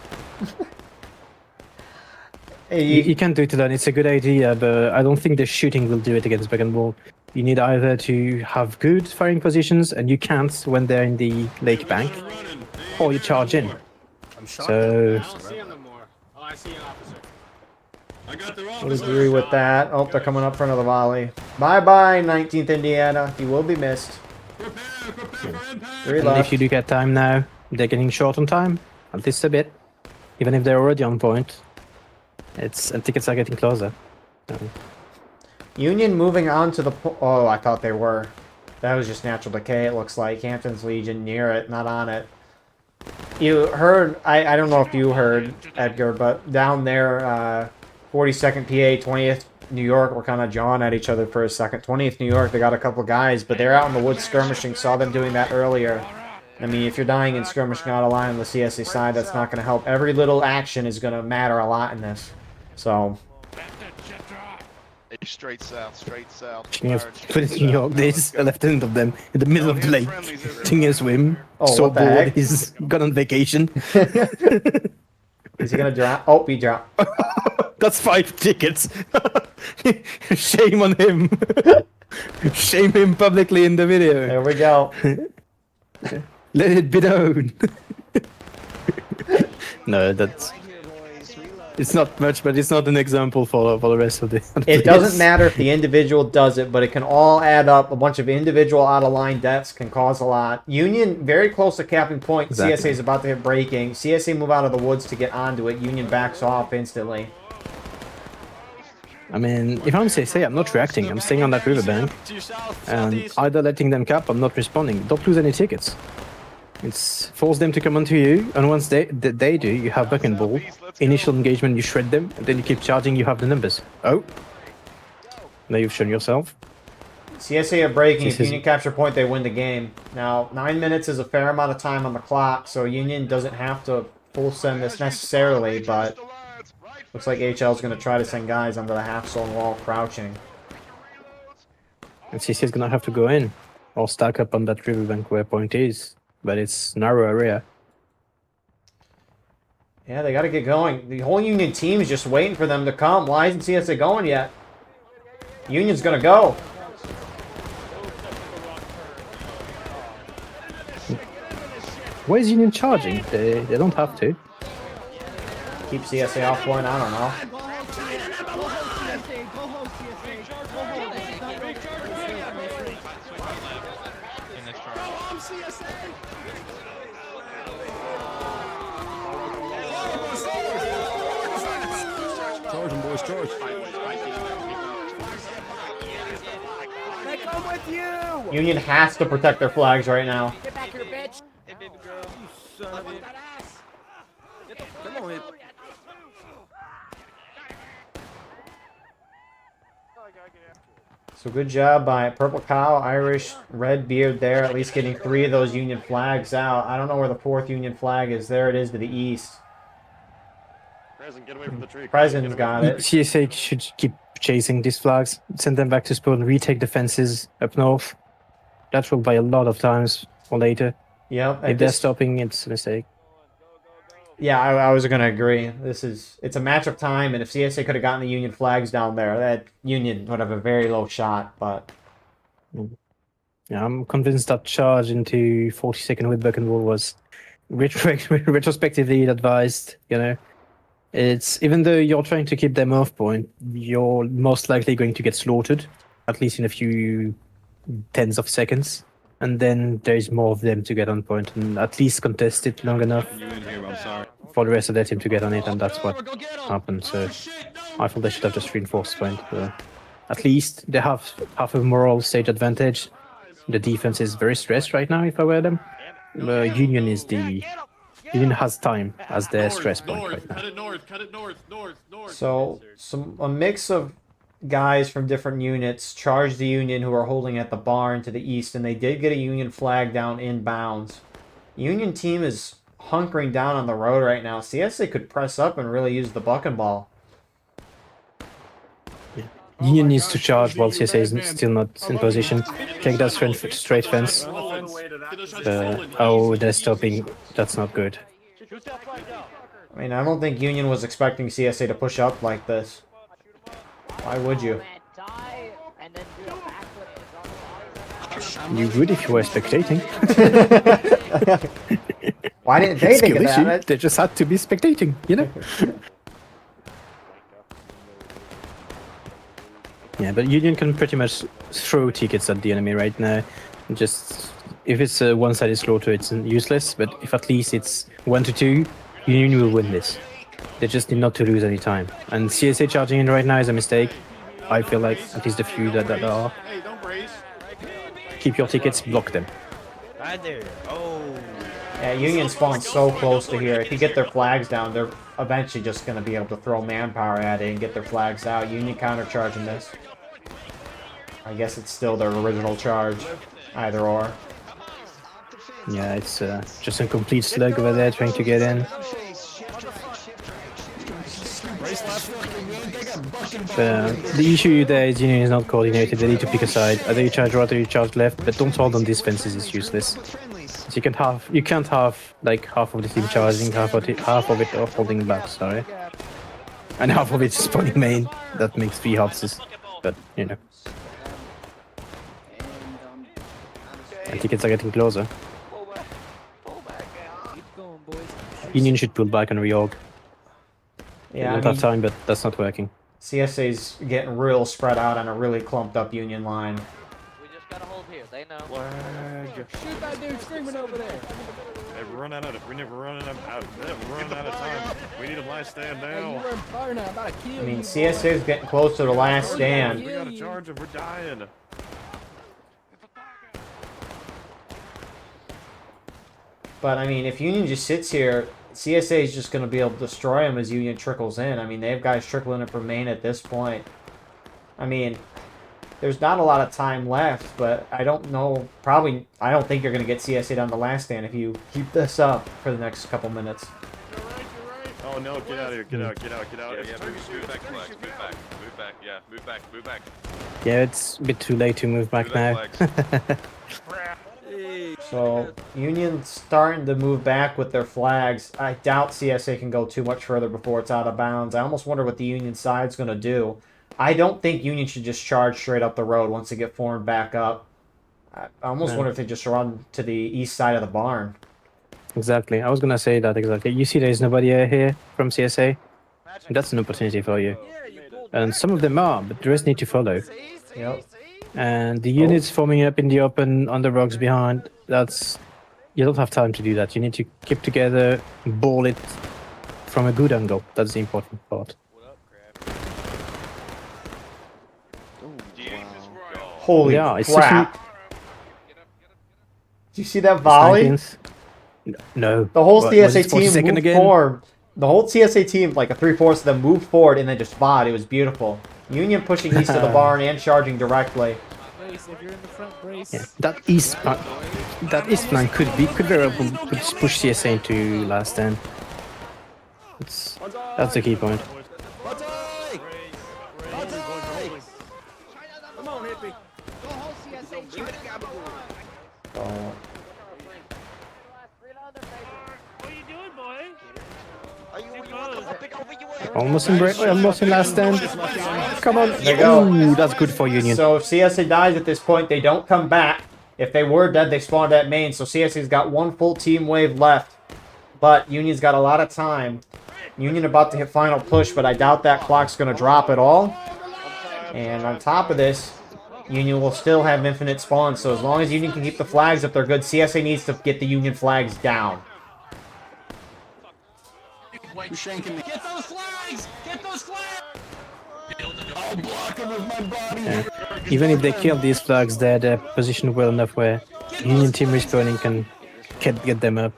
Hey, You can't do it alone. It's a good idea, but I don't think the shooting will do it against back and ball. You need either to have good firing positions, and you can't when they're in the lake bank, or you charge in. So. I don't see him no more. Oh, I see an officer. I got their I would agree with that. Oh, they're coming up for another volley. Bye-bye, 19th Indiana. You will be missed. Three And left. if you do get time now, they're getting short on time, at least a bit. Even if they're already on point, and tickets are getting closer. Union moving on to the... Oh, I thought they were. That was just natural decay, it looks like. Hampton's Legion near it, not on it. You heard... I don't know if you heard, Edgar, but down there, 42nd PA, 20th New York were kind of jawing at each other for a second. 20th New York, they got a couple guys, but they're out in the woods skirmishing. Saw them doing that earlier. I mean, if you're dying and skirmishing out of line on the CSA side, that's not going to help. Every little action is going to matter a lot in this. So... Straight south, straight south. Speaking of 20th New York, there's a lieutenant of them in the middle of the lake, taking a swim. Oh, so what the bored, heck? he's gone on vacation. Is he going to drop? Oh, he dropped. That's 5 tickets. Shame on him. Shame him publicly in the video. There we go. Let it be known. No, that's... It's not much, but it's not an example for the rest of the... It doesn't matter if the individual does it, but it can all add up. A bunch of individual out-of-line deaths can cause a lot. Union, very close to capping point. Exactly. CSA is about to hit breaking. CSA move out of the woods to get onto it. Union backs off instantly. I mean, if I'm CSA, I'm not reacting. I'm staying on that riverbank. And either letting them cap, I'm not responding. Don't lose any tickets. It's force them to come onto you, and once they do, you have back and ball. Initial engagement, you shred them, and then you keep charging, you have the numbers. Oh. Now you've shown yourself. CSA are breaking. This If Union capture point, they win the game. Now, 9 minutes is a fair amount of time on the clock, so Union doesn't have to full send this necessarily, but looks like HL is going to try to send guys under the half-stone wall crouching. And CC is gonna have to go in, or stack up on that riverbank where point is. But it's narrow area. Yeah, they got to get going. The whole Union team is just waiting for them to come. Why isn't CSA going yet? Union's going to go. Why is Union charging? They don't have to. Keep CSA off point, I don't know. Charge them, boys, charge. They come with you! Union has to protect their flags right now. Get back here, bitch! Hey, baby girl. You son of a... Come on, hit. So good job by Purple Cow, Irish, Red Beard there, at least getting 3 of those Union flags out. I don't know where the 4th Union flag is. There it is to the east. Present, get away from the tree. President's got it. CSA should keep chasing these flags, send them back to spawn, retake the fences up north. That will buy a lot of times for later. Yep. If they're stopping, it's a mistake. Yeah, I was going to agree. It's a match of time, and if CSA could have gotten the Union flags down there, that Union would have a very low shot, but... Yeah, I'm convinced that charge into 42nd with Buckenwall was retrospectively advised, you know. It's even though you're trying to keep them off point, you're most likely going to get slaughtered, at least in a few tens of seconds. And then there's more of them to get on point and at least contest it long enough for the rest of their team to get on it, and that's what happened. So I thought they should have just reinforced point. At least they have half a moral stage advantage. The defense is very stressed right now, if I were them. Union has time as their stress point right now. Cut it north. So, a mix of guys from different units charged the Union who are holding at the barn to the east, and they did get a Union flag down inbounds. Union team is hunkering down on the road right now. CSA could press up and really use the buck and ball. Union needs to charge while CSA is still not in position. Take that straight fence. Oh, they're stopping. That's not good. I mean, I don't think Union was expecting CSA to push up like this. Why would you? You would if you were spectating. Why didn't they think of Skill issue. that? They just had to be spectating, you know? Yeah, but Union can pretty much throw tickets at the enemy right now. Just if it's a one-sided slaughter, it's useless. But if at least it's 1-2, Union will win this. They just need not to lose any time. And CSA charging in right now is a mistake. I feel like at least the few that are. Hey, don't brace. Keep your tickets, block them. Right there. Oh. Yeah, Union spawns so close to here. If you get their flags down, they're eventually just going to be able to throw manpower at it and get their flags out. Union countercharging this. I guess it's still their original charge. Either or. Yeah, it's just a complete slug over there trying to get in. The issue there is Union is not coordinated. They need to pick a side. Either you charge right or you charge left, but don't hold on these fences. It's useless. So you can't have like half of the team charging, half of it holding back. Sorry, and half of it spawning main. That makes 3 houses, but you know. And tickets are getting closer. Union should pull back and reorg. Yeah, They don't have time, but that's not working. CSA's getting real spread out on a really clumped up Union line. We just gotta hold here. They know. Shoot that dude screaming over there. Hey, we're running out of time. We need a last stand Hey, you now. were in fire now. I'm about to kill I mean, you. CSA's getting close to the last stand. We gotta charge him. We're dying. But, I mean, if Union just sits here, CSA is just going to be able to destroy him as Union trickles in. I mean, they have guys trickling in from main at this point. I mean, there's not a lot of time left, but I don't know. Probably, I don't think you're going to get CSA down the last stand if you keep this up for the next couple minutes. Oh no, get out of here. Get out. Yeah, move back, flags. Move back. Yeah, it's a bit too late to move back now. So, Union's starting to move back with their flags. I doubt CSA can go too much further before it's out of bounds. I almost wonder what the Union side's going to do. I don't think Union should just charge straight up the road once they get formed back up. I almost wonder if they just run to the east side of the barn. Exactly. I was gonna say that exactly. You see there's nobody here from CSA? That's an opportunity for you. And some of them are, but the rest need to follow. Yep. And the units forming up in the open on the rocks behind, that's... You don't have time to do that. You need to keep together, ball it from a good angle. That's the important part. Holy Yeah, it's crap. Did you see that volley? No. The whole What, was it CSA 40 team second moved again? forward. The whole CSA team, like a 3/4 of them, moved forward and then just fought. It was beautiful. Union pushing east of the barn and charging directly. Brace, if you're in the front, brace. Yeah, that east flank could very well push CSA into last stand. That's the key point. Come on, hippie. Almost in last stand. Come on. There you go. Ooh, that's good for Union. So if CSA dies at this point, they don't come back. If they were dead, they spawned at main. So CSA's got one full team wave left. But Union's got a lot of time. Union about to hit final push, but I doubt that clock's going to drop at all. And on top of this, Union will still have infinite spawns. So as long as Union can keep the flags up, they're good. CSA needs to get the Union flags down. Get those flags! Get those flags! I'll block them with my body. Yeah. Even if they kill these flags, they're positioned well enough where Union team respawning can get them up.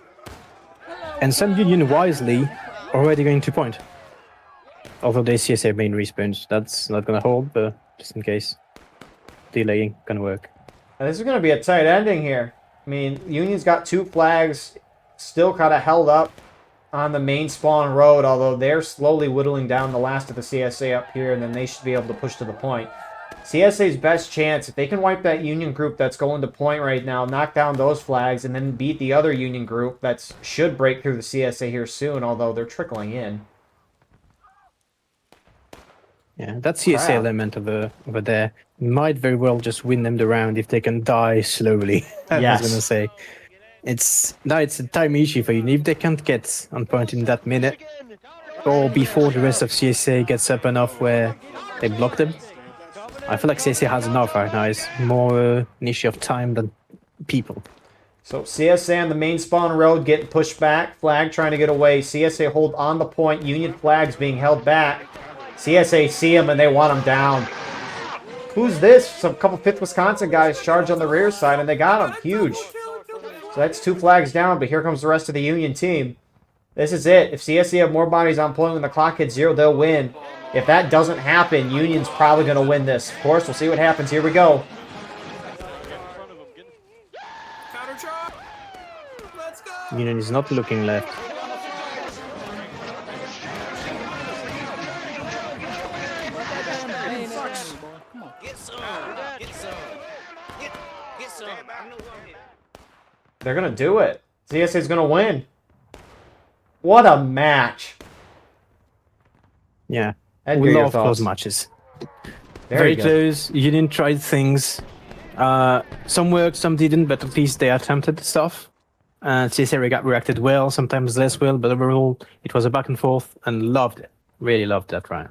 And some Union wisely already going to point. Although they CSA main respawns, that's not gonna hold, but just in case. Delaying can work. Now, this is going to be a tight ending here. I mean, Union's got 2 flags, still kind of held up on the main spawn road, although they're slowly whittling down the last of the CSA up here, and then they should be able to push to the point. CSA's best chance, if they can wipe that Union group that's going to point right now, knock down those flags, and then beat the other Union group that should break through the CSA here soon, although they're trickling in. Yeah, that CSA element over there might very well just win them the round if they can die slowly. I was going to say. It's a time issue for you. If they can't get on point in that minute, or before the rest of CSA gets up enough where they block them, I feel like CSA has enough right now. It's more an issue of time than people. So CSA on the main spawn road getting pushed back. Flag trying to get away. CSA hold on the point. Union flags being held back. CSA see him and they want him down. Who's this? Some couple 5th Wisconsin guys charge on the rear side and they got him. Huge. So that's 2 flags down, but here comes the rest of the Union team. This is it. If CSC have more bodies on point when the clock hits 0, they'll win. If that doesn't happen, Union's probably going to win this. Of course, we'll see what happens. Here we go. Union is not looking left. They're going to do it. CSA's going to win. What a match. Yeah. Edgar, We your love thoughts? close matches. Very Very good. close. Union tried things. Some worked, some didn't, but at least they attempted stuff. CSA reacted well, sometimes less well, but overall it was a back and forth and loved it. Really loved that round.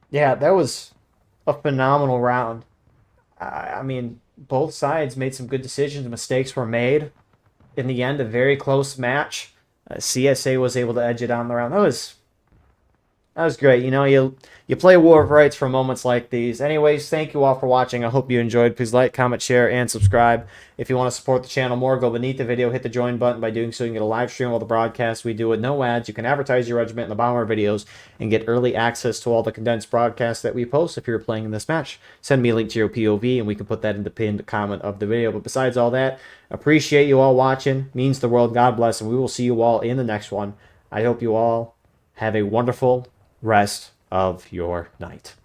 Yeah, that was a phenomenal round. I mean, both sides made some good decisions. Mistakes were made. In the end, a very close match. CSA was able to edge it on the round. That was great. You know, you play War of Rights for moments like these. Anyways, thank you all for watching. I hope you enjoyed. Please like, comment, share, and subscribe. If you want to support the channel more, go beneath the video, hit the join button. By doing so, you can get a live stream of the broadcast we do with no ads. You can advertise your regiment in the bottom of our videos and get early access to all the condensed broadcasts that we post if you're playing in this match. Send me a link to your POV, and we can put that in the pinned comment of the video. But besides all that, appreciate you all watching. Means the world. God bless, and we will see you all in the next one. I hope you all have a wonderful rest of your night.